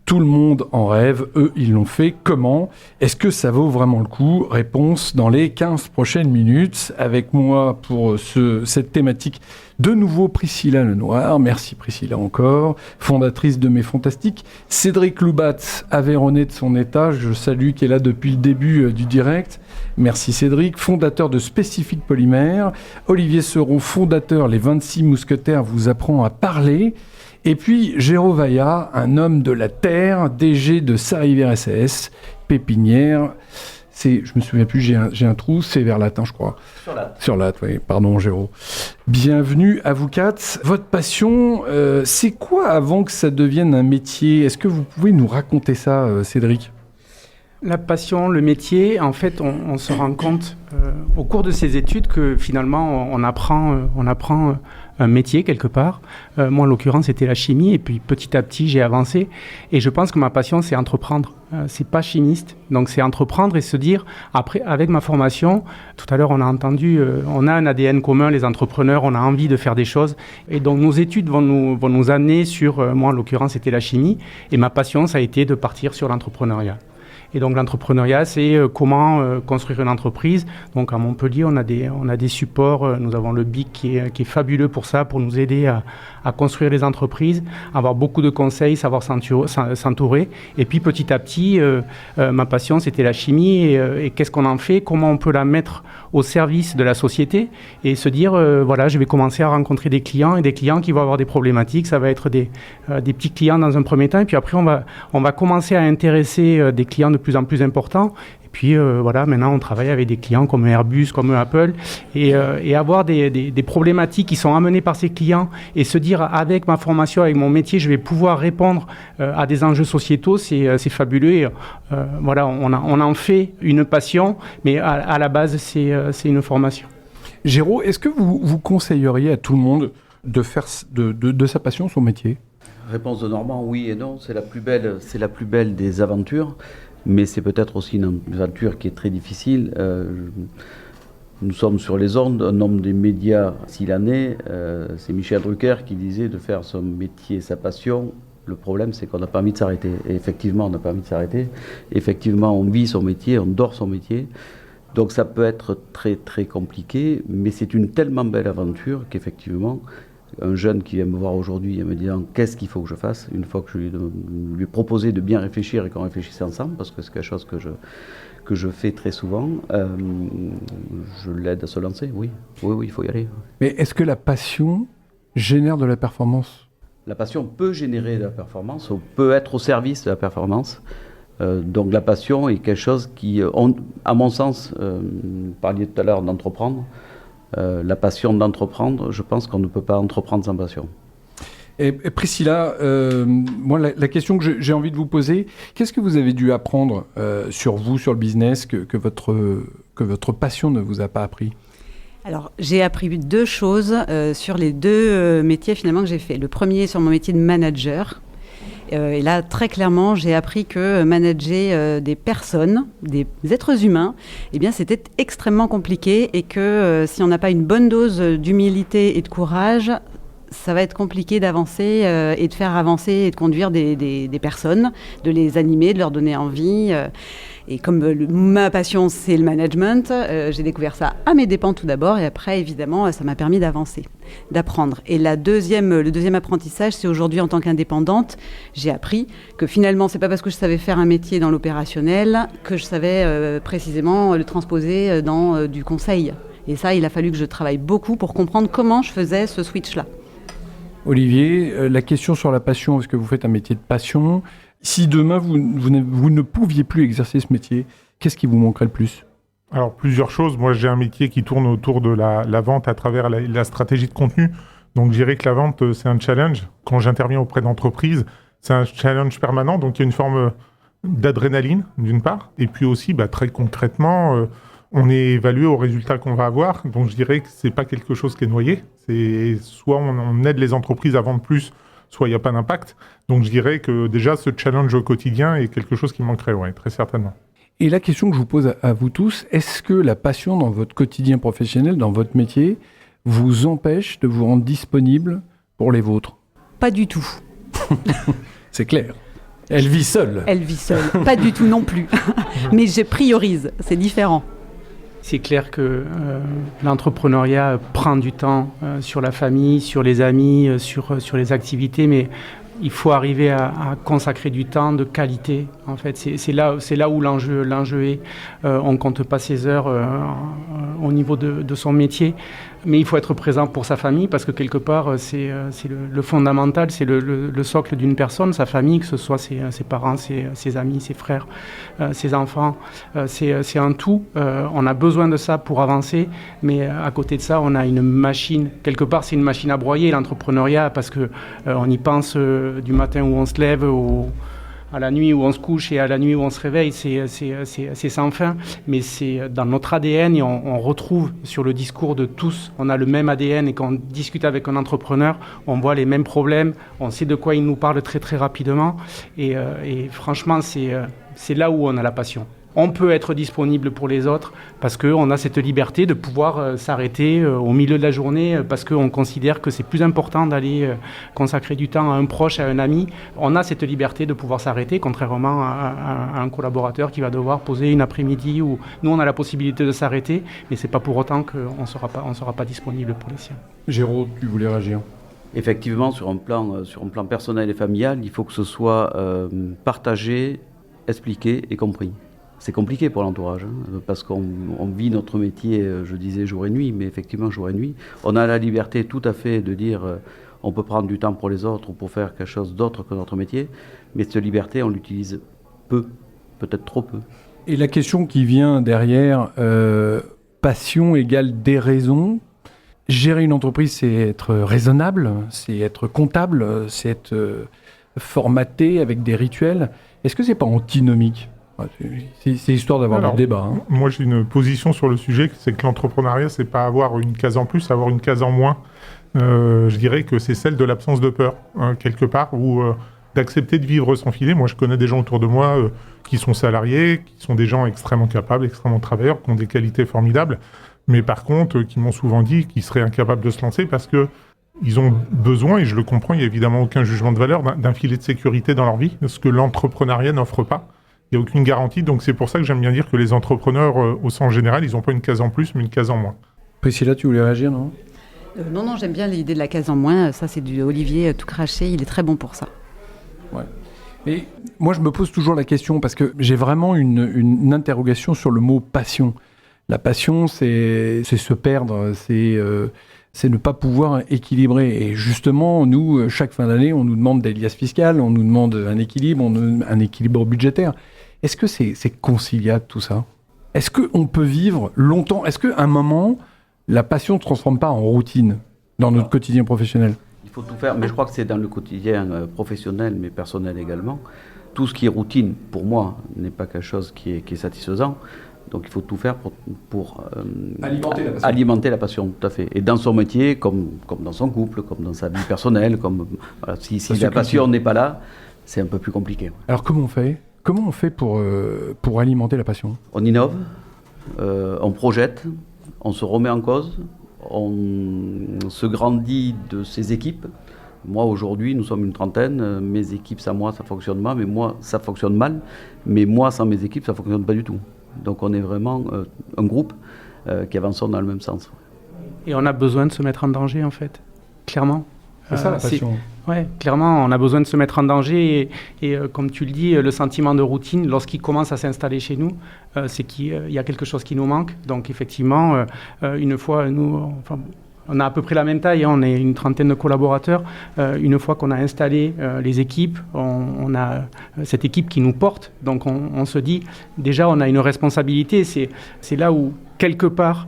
Tout le monde en rêve, eux ils l'ont fait. Comment ? Est-ce que ça vaut vraiment le coup ? Réponse dans les 15 prochaines minutes. Avec moi pour cette thématique, de nouveau Priscilla Lenoir. Merci Priscilla encore. Fondatrice de Mes Fantastiques. Cédric Loubat, Aveyronais de son état. Je salue qui est là depuis le début du direct. Merci Cédric. Fondateur de Spécifique Polymère. Olivier Seron, fondateur Les 26 Mousquetaires, vous apprend à parler. Et puis, Géraud Vaillat, un homme de la terre, DG de Sarivière SAS, pépinière. Je me souviens plus, j'ai un trou, c'est vers Latin, je crois. Sur Latte, oui. Pardon, Géraud. Bienvenue à vous quatre. Votre passion, c'est quoi avant que ça devienne un métier ? Est-ce que vous pouvez nous raconter ça, Cédric ? La passion, le métier, en fait, on se rend compte au cours de ces études que finalement, on apprend un métier quelque part. Moi, en l'occurrence, c'était la chimie. Et puis, petit à petit, j'ai avancé. Et je pense que ma passion, c'est entreprendre. C'est pas chimiste. Donc, c'est entreprendre et se dire, après, avec ma formation, tout à l'heure, on a entendu, on a un ADN commun, les entrepreneurs, on a envie de faire des choses. Et donc, nos études vont nous amener sur, moi, en l'occurrence, c'était la chimie. Et ma passion, ça a été de partir sur l'entrepreneuriat. Et donc l'entrepreneuriat, c'est comment construire une entreprise. Donc à Montpellier, on a des supports. Nous avons le BIC qui est fabuleux pour ça, pour nous aider à construire les entreprises, avoir beaucoup de conseils, savoir s'entourer. Et puis petit à petit, ma passion, c'était la chimie. Et qu'est-ce qu'on en fait ? Comment on peut la mettre au service de la société et se dire, voilà, je vais commencer à rencontrer des clients et des clients qui vont avoir des problématiques. Ça va être des petits clients dans un premier temps. Et puis après, on va commencer à intéresser des clients de plus en plus importants. Et puis voilà, maintenant on travaille avec des clients comme Airbus, comme Apple, et avoir des problématiques qui sont amenées par ces clients et se dire avec ma formation, avec mon métier, je vais pouvoir répondre à des enjeux sociétaux, c'est fabuleux. Et, voilà, on en fait une passion, mais à la base c'est une formation. Géraud, est-ce que vous conseilleriez à tout le monde de faire de sa passion son métier ? Réponse de Normand, oui et non. C'est la plus belle des aventures. Mais c'est peut-être aussi une aventure qui est très difficile. Nous sommes sur les ondes, un homme des médias s'il en est, c'est Michel Drucker qui disait de faire son métier sa passion. Le problème, c'est qu'on n'a pas envie de s'arrêter. Et effectivement, on n'a pas envie de s'arrêter. Effectivement, on vit son métier, on dort son métier. Donc ça peut être très très compliqué, mais c'est une tellement belle aventure qu'effectivement, un jeune qui vient me voir aujourd'hui et me disant qu'est-ce qu'il faut que je fasse, une fois que je lui ai proposé de bien réfléchir et qu'on réfléchisse ensemble, parce que c'est quelque chose que je fais très souvent, je l'aide à se lancer, oui, il faut y aller. Mais est-ce que la passion génère de la performance ? La passion peut générer de la performance, ou peut être au service de la performance. Donc la passion est quelque chose qui, à mon sens, vous parliez tout à l'heure d'entreprendre, la passion d'entreprendre, je pense qu'on ne peut pas entreprendre sans passion. Et Priscilla, moi la question que j'ai envie de vous poser, qu'est-ce que vous avez dû apprendre sur vous, sur le business, que votre passion ne vous a pas appris ? Alors, j'ai appris deux choses sur les deux métiers finalement que j'ai fait. Le premier sur mon métier de manager. Et là, très clairement, j'ai appris que manager des personnes, des êtres humains, eh bien, c'était extrêmement compliqué et que si on n'a pas une bonne dose d'humilité et de courage, ça va être compliqué d'avancer et de faire avancer et de conduire des personnes, de les animer, de leur donner envie. Et comme ma passion, c'est le management, j'ai découvert ça à mes dépens tout d'abord. Et après, évidemment, ça m'a permis d'avancer, d'apprendre. Et le deuxième apprentissage, c'est aujourd'hui, en tant qu'indépendante, j'ai appris que finalement, c'est pas parce que je savais faire un métier dans l'opérationnel que je savais précisément le transposer dans du conseil. Et ça, il a fallu que je travaille beaucoup pour comprendre comment je faisais ce switch-là. Olivier, la question sur la passion, est-ce que vous faites un métier de passion? Si demain vous ne pouviez plus exercer ce métier, qu'est-ce qui vous manquerait le plus? Alors, plusieurs choses. Moi, j'ai un métier qui tourne autour de la vente à travers la stratégie de contenu. Donc, je dirais que la vente, c'est un challenge. Quand j'interviens auprès d'entreprises, c'est un challenge permanent. Donc, il y a une forme d'adrénaline, d'une part. Et puis aussi, très concrètement, on est évalué au résultat qu'on va avoir. Donc, je dirais que c'est pas quelque chose qui est noyé. C'est soit on aide les entreprises à vendre plus, soit il n'y a pas d'impact. Donc, je dirais que déjà, ce challenge au quotidien est quelque chose qui manquerait, ouais, très certainement. Et la question que je vous pose à vous tous, est-ce que la passion dans votre quotidien professionnel, dans votre métier, vous empêche de vous rendre disponible pour les vôtres? Pas du tout. C'est clair. Elle vit seule. Elle vit seule. Pas du tout non plus. Mais je priorise, c'est différent. C'est clair que l'entrepreneuriat prend du temps sur la famille, sur les amis, sur les activités, mais il faut arriver à consacrer du temps de qualité. En fait, c'est là où l'enjeu est. On ne compte pas ses heures au niveau de son métier, mais il faut être présent pour sa famille parce que quelque part, c'est le fondamental, c'est le socle d'une personne, sa famille, que ce soit ses parents, ses amis, ses frères, ses enfants. C'est un tout. On a besoin de ça pour avancer, mais à côté de ça, on a une machine. Quelque part, c'est une machine à broyer, l'entrepreneuriat, parce que on y pense du matin où on se lève à la nuit où on se couche et à la nuit où on se réveille, c'est sans fin, mais c'est dans notre ADN et on retrouve sur le discours de tous, on a le même ADN et quand on discute avec un entrepreneur, on voit les mêmes problèmes, on sait de quoi il nous parle très très rapidement et franchement c'est là où on a la passion. On peut être disponible pour les autres parce qu'on a cette liberté de pouvoir s'arrêter au milieu de la journée parce qu'on considère que c'est plus important d'aller consacrer du temps à un proche, à un ami. On a cette liberté de pouvoir s'arrêter, contrairement à un collaborateur qui va devoir poser une après-midi où nous on a la possibilité de s'arrêter, mais c'est pas pour autant qu'on ne sera pas disponible pour les siens. Géraud, tu voulais réagir? Effectivement, sur un plan personnel et familial, il faut que ce soit partagé, expliqué et compris. C'est compliqué pour l'entourage, parce qu'on vit notre métier, je disais jour et nuit, mais effectivement jour et nuit. On a la liberté tout à fait de dire on peut prendre du temps pour les autres ou pour faire quelque chose d'autre que notre métier, mais cette liberté, on l'utilise peu, peut-être trop peu. Et la question qui vient derrière, passion égale déraison. Gérer une entreprise, c'est être raisonnable, c'est être comptable, c'est être formaté avec des rituels. Est-ce que c'est pas antinomique ? C'est histoire d'avoir le débat. Hein. Moi, j'ai une position sur le sujet, c'est que l'entrepreneuriat, c'est pas avoir une case en plus, avoir une case en moins. Je dirais que c'est celle de l'absence de peur, quelque part, ou d'accepter de vivre sans filet. Moi, je connais des gens autour de moi qui sont salariés, qui sont des gens extrêmement capables, extrêmement travailleurs, qui ont des qualités formidables, mais par contre, qui m'ont souvent dit qu'ils seraient incapables de se lancer parce que ils ont besoin, et je le comprends, il n'y a évidemment aucun jugement de valeur, d'un filet de sécurité dans leur vie, ce que l'entrepreneuriat n'offre pas. Il n'y a aucune garantie, donc c'est pour ça que j'aime bien dire que les entrepreneurs, au sens général, ils n'ont pas une case en plus, mais une case en moins. Priscilla, tu voulais réagir, non ? Non, j'aime bien l'idée de la case en moins. Ça, c'est du Olivier tout craché, il est très bon pour ça. Ouais. Et moi, je me pose toujours la question, parce que j'ai vraiment une interrogation sur le mot passion. La passion, c'est se perdre, c'est ne pas pouvoir équilibrer. Et justement, nous, chaque fin d'année, on nous demande des liasses fiscales, on nous demande un équilibre, un équilibre budgétaire. Est-ce que c'est conciliable tout ça ? Est-ce qu'on peut vivre longtemps ? Est-ce qu'à un moment, la passion ne se transforme pas en routine dans notre quotidien professionnel ? Il faut tout faire, mais je crois que c'est dans le quotidien professionnel, mais personnel également. Tout ce qui est routine, pour moi, n'est pas quelque chose qui est satisfaisant. Donc il faut tout faire pour alimenter la passion, tout à fait. Et dans son métier, comme dans son couple, comme dans sa vie personnelle, voilà, si la passion n'est pas là, c'est un peu plus compliqué. Alors comment on fait ? Comment on fait pour alimenter la passion ? On innove, on projette, on se remet en cause, on se grandit de ses équipes. Moi, aujourd'hui, nous sommes une trentaine. Mes équipes, sans moi, ça fonctionne mal. Mais moi, ça fonctionne mal. Mais moi, sans mes équipes, ça ne fonctionne pas du tout. Donc, on est vraiment un groupe qui avance dans le même sens. Et on a besoin de se mettre en danger, en fait. Clairement. C'est ça, la passion. Ouais, clairement, on a besoin de se mettre en danger. Et comme tu le dis, le sentiment de routine, lorsqu'il commence à s'installer chez nous, c'est qu'il y a quelque chose qui nous manque. Donc, effectivement, une fois, nous... On a à peu près la même taille, hein, on est une trentaine de collaborateurs. Une fois qu'on a installé les équipes, on a cette équipe qui nous porte. Donc on se dit, déjà on a une responsabilité. C'est là où, quelque part,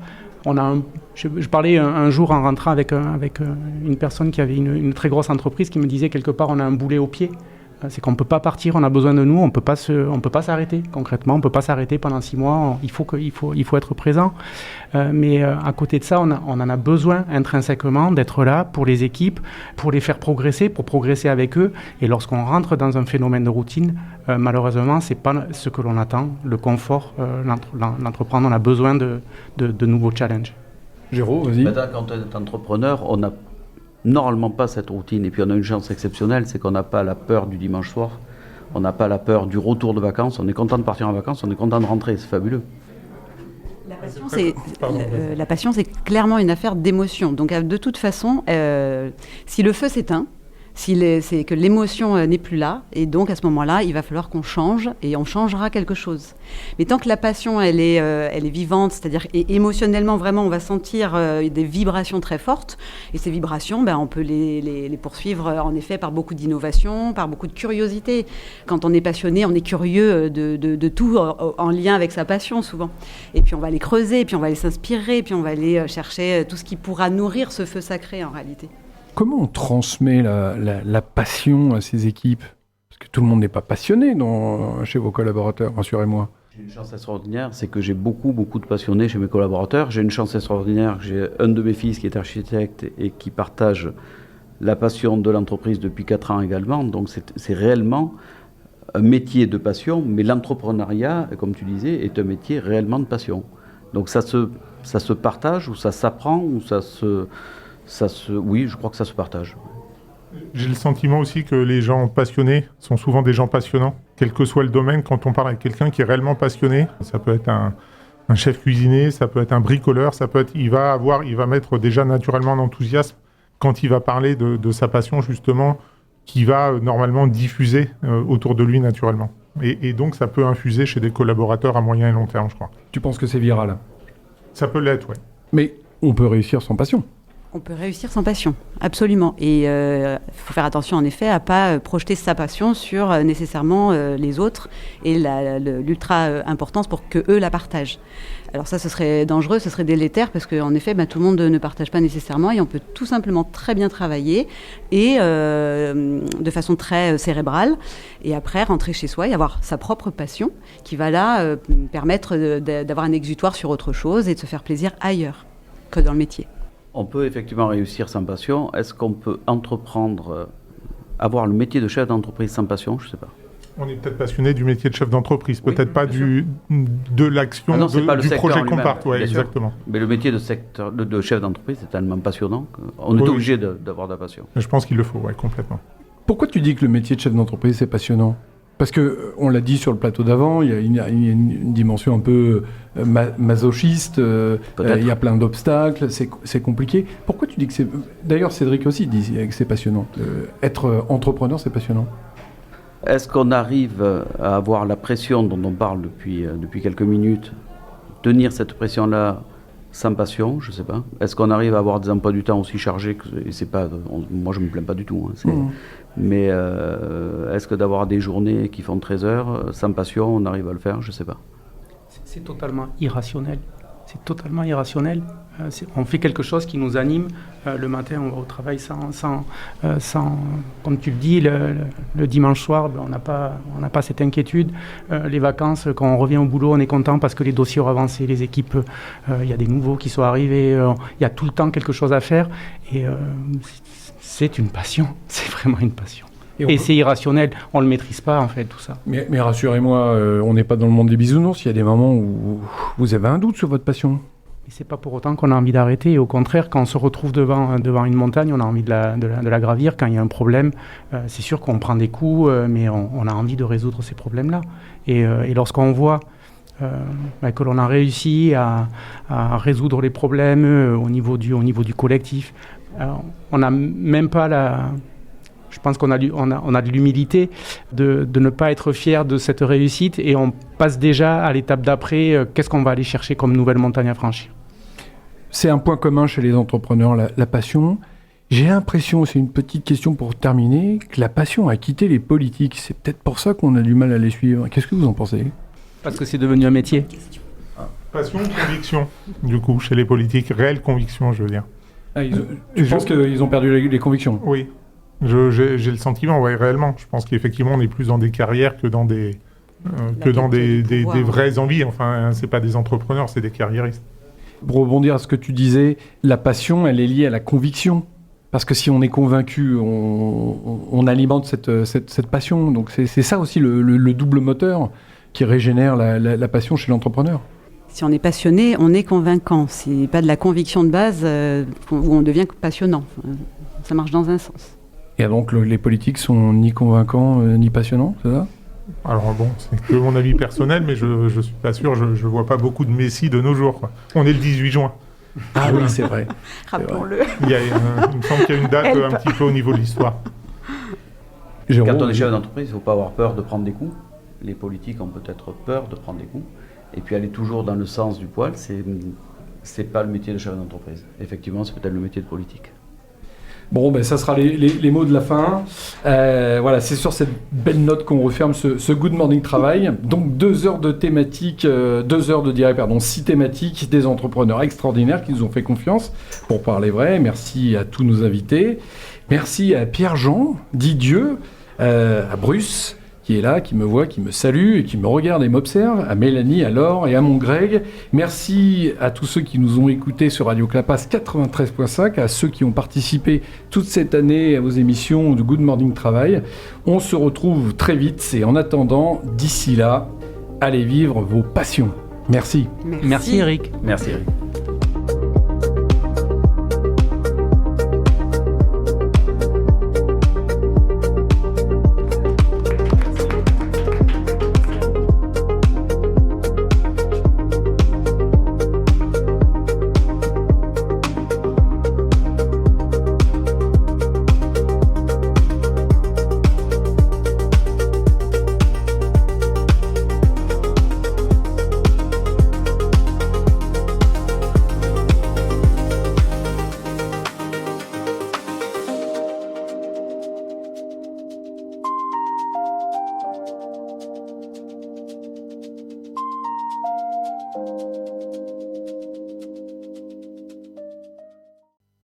je parlais un jour en rentrant avec une personne qui avait une très grosse entreprise qui me disait, quelque part, on a un boulet au pied. C'est qu'on ne peut pas partir, on a besoin de nous, on peut pas s'arrêter. Concrètement, on ne peut pas s'arrêter pendant 6 mois, il faut être présent. Mais à côté de ça, on en a besoin intrinsèquement d'être là pour les équipes, pour les faire progresser, pour progresser avec eux. Et lorsqu'on rentre dans un phénomène de routine, malheureusement, ce n'est pas ce que l'on attend. Le confort, l'entrepreneur, on a besoin de nouveaux challenges. Géraud, vas-y. Quand on est entrepreneur, on n'a normalement pas cette routine. Et puis on a une chance exceptionnelle, c'est qu'on n'a pas la peur du dimanche soir, on n'a pas la peur du retour de vacances, on est content de partir en vacances, on est content de rentrer, c'est fabuleux. La passion, c'est clairement une affaire d'émotion. Donc de toute façon, si le feu s'éteint, c'est que l'émotion n'est plus là, et donc à ce moment-là, il va falloir qu'on change, et on changera quelque chose. Mais tant que la passion, elle est vivante, c'est-à-dire et émotionnellement, vraiment, on va sentir des vibrations très fortes, et ces vibrations, on peut les poursuivre en effet par beaucoup d'innovation, par beaucoup de curiosité. Quand on est passionné, on est curieux de tout en lien avec sa passion, souvent. Et puis on va les creuser, puis on va aller s'inspirer, puis on va aller chercher tout ce qui pourra nourrir ce feu sacré, en réalité. Comment on transmet la passion à ces équipes? Parce que tout le monde n'est pas passionné chez vos collaborateurs, rassurez-moi. J'ai une chance extraordinaire, c'est que j'ai beaucoup de passionnés chez mes collaborateurs. J'ai une chance extraordinaire, j'ai un de mes fils qui est architecte et qui partage la passion de l'entreprise depuis 4 ans également. Donc c'est réellement un métier de passion, mais l'entrepreneuriat, comme tu disais, est un métier réellement de passion. Donc ça se partage, ou ça s'apprend, ou oui, je crois que ça se partage. J'ai le sentiment aussi que les gens passionnés sont souvent des gens passionnants, quel que soit le domaine. Quand on parle avec quelqu'un qui est réellement passionné, ça peut être un chef cuisinier, ça peut être un bricoleur, il va mettre déjà naturellement un enthousiasme quand il va parler de sa passion, justement, qui va normalement diffuser autour de lui naturellement. Et donc ça peut infuser chez des collaborateurs à moyen et long terme, je crois. Tu penses que c'est viral? Ça peut l'être, oui. Mais on peut réussir sans passion. On peut réussir sans passion, absolument. Et il faut faire attention, en effet, à ne pas projeter sa passion sur nécessairement les autres et l'ultra-importance pour qu'eux la partagent. Alors ça, ce serait dangereux, ce serait délétère, parce qu'en effet, tout le monde ne partage pas nécessairement, et on peut tout simplement très bien travailler, et de façon très cérébrale, et après rentrer chez soi et avoir sa propre passion, qui va là permettre d'avoir un exutoire sur autre chose et de se faire plaisir ailleurs que dans le métier. On peut effectivement réussir sans passion. Est-ce qu'on peut avoir le métier de chef d'entreprise sans passion? Je ne sais pas. On est peut-être passionné du métier de chef d'entreprise, peut-être pas de l'action, du projet qu'on part. Ouais, exactement. Mais le métier de chef d'entreprise est tellement passionnant qu'on est obligé d'avoir de la passion. Je pense qu'il le faut, complètement. Pourquoi tu dis que le métier de chef d'entreprise, c'est passionnant? Parce qu'on l'a dit sur le plateau d'avant, il y a une dimension un peu masochiste, il y a plein d'obstacles, c'est compliqué. Pourquoi tu dis que c'est... D'ailleurs, Cédric aussi dit que c'est passionnant. Être entrepreneur, c'est passionnant. Est-ce qu'on arrive à avoir la pression dont on parle depuis quelques minutes, tenir cette pression-là sans passion? Je ne sais pas. Est-ce qu'on arrive à avoir des emplois du temps aussi chargés moi, je ne me plains pas du tout. Mais est-ce que d'avoir des journées qui font 13 heures, sans passion, on arrive à le faire? Je ne sais pas. C'est totalement irrationnel. C'est totalement irrationnel. On fait quelque chose qui nous anime. Le matin, on va au travail sans comme tu le dis, le dimanche soir, on n'a pas cette inquiétude. Les vacances, quand on revient au boulot, on est content parce que les dossiers ont avancé, les équipes, il y a des nouveaux qui sont arrivés, il y a tout le temps quelque chose à faire. Et c'est une passion, c'est vraiment une passion. Et c'est irrationnel, on ne le maîtrise pas en fait, tout ça. Mais rassurez-moi, on n'est pas dans le monde des bisounours, il y a des moments où vous avez un doute sur votre passion. Et c'est pas pour autant qu'on a envie d'arrêter, et au contraire, quand on se retrouve devant une montagne, on a envie de la gravir. Quand il y a un problème, c'est sûr qu'on prend des coups, mais on a envie de résoudre ces problèmes-là. Et lorsqu'on voit que l'on a réussi à résoudre les problèmes au niveau du collectif, on n'a même pas je pense qu'on a de l'humilité de ne pas être fier de cette réussite, et on passe déjà à l'étape d'après, qu'est-ce qu'on va aller chercher comme nouvelle montagne à franchir. c'est un point commun chez les entrepreneurs, la passion. J'ai l'impression, c'est une petite question pour terminer, que la passion a quitté les politiques. C'est peut-être pour ça qu'on a du mal à les suivre. Qu'est-ce que vous en pensez ? Parce que c'est devenu un métier. Passion, conviction, du coup, chez les politiques. Réelle conviction, je veux dire. Je pense qu'ils ont perdu les convictions. Oui. J'ai le sentiment, ouais, réellement. Je pense qu'effectivement, on est plus dans des carrières que dans des vraies envies. Enfin, c'est pas des entrepreneurs, c'est des carriéristes. Pour rebondir à ce que tu disais, la passion, elle est liée à la conviction. Parce que si on est convaincu, on alimente cette passion. Donc c'est ça aussi le double moteur qui régénère la passion chez l'entrepreneur. Si on est passionné, on est convaincant. C'est pas de la conviction de base où on devient passionnant. Ça marche dans un sens. Et donc les politiques sont ni convaincants ni passionnants, c'est ça ? Alors bon, c'est que mon avis personnel, mais je suis pas sûr, je vois pas beaucoup de messie de nos jours, quoi. On est le 18 juin. Ah oui, c'est vrai. Rappelons-le. Il me semble qu'il y a une date un petit peu au niveau de l'histoire. Quand on est chef d'entreprise, il ne faut pas avoir peur de prendre des coups. Les politiques ont peut-être peur de prendre des coups. Et puis aller toujours dans le sens du poil, c'est pas le métier de chef d'entreprise. Effectivement, c'est peut-être le métier de politique. Bon, ça sera les mots de la fin. Voilà, c'est sur cette belle note qu'on referme ce Good Morning Travail. Donc 2 heures de thématiques, 2 heures de direct, 6 thématiques, des entrepreneurs extraordinaires qui nous ont fait confiance pour parler vrai. Merci à tous nos invités. Merci à Pierre-Jean, Didieu, à Bruce, qui est là, qui me voit, qui me salue et qui me regarde et m'observe, à Mélanie, à Laure et à mon Greg. Merci à tous ceux qui nous ont écoutés sur Radio Clapas 93.5, à ceux qui ont participé toute cette année aux émissions de Good Morning Travail. On se retrouve très vite et en attendant, d'ici là, allez vivre vos passions. Merci. Merci Eric. Merci Eric.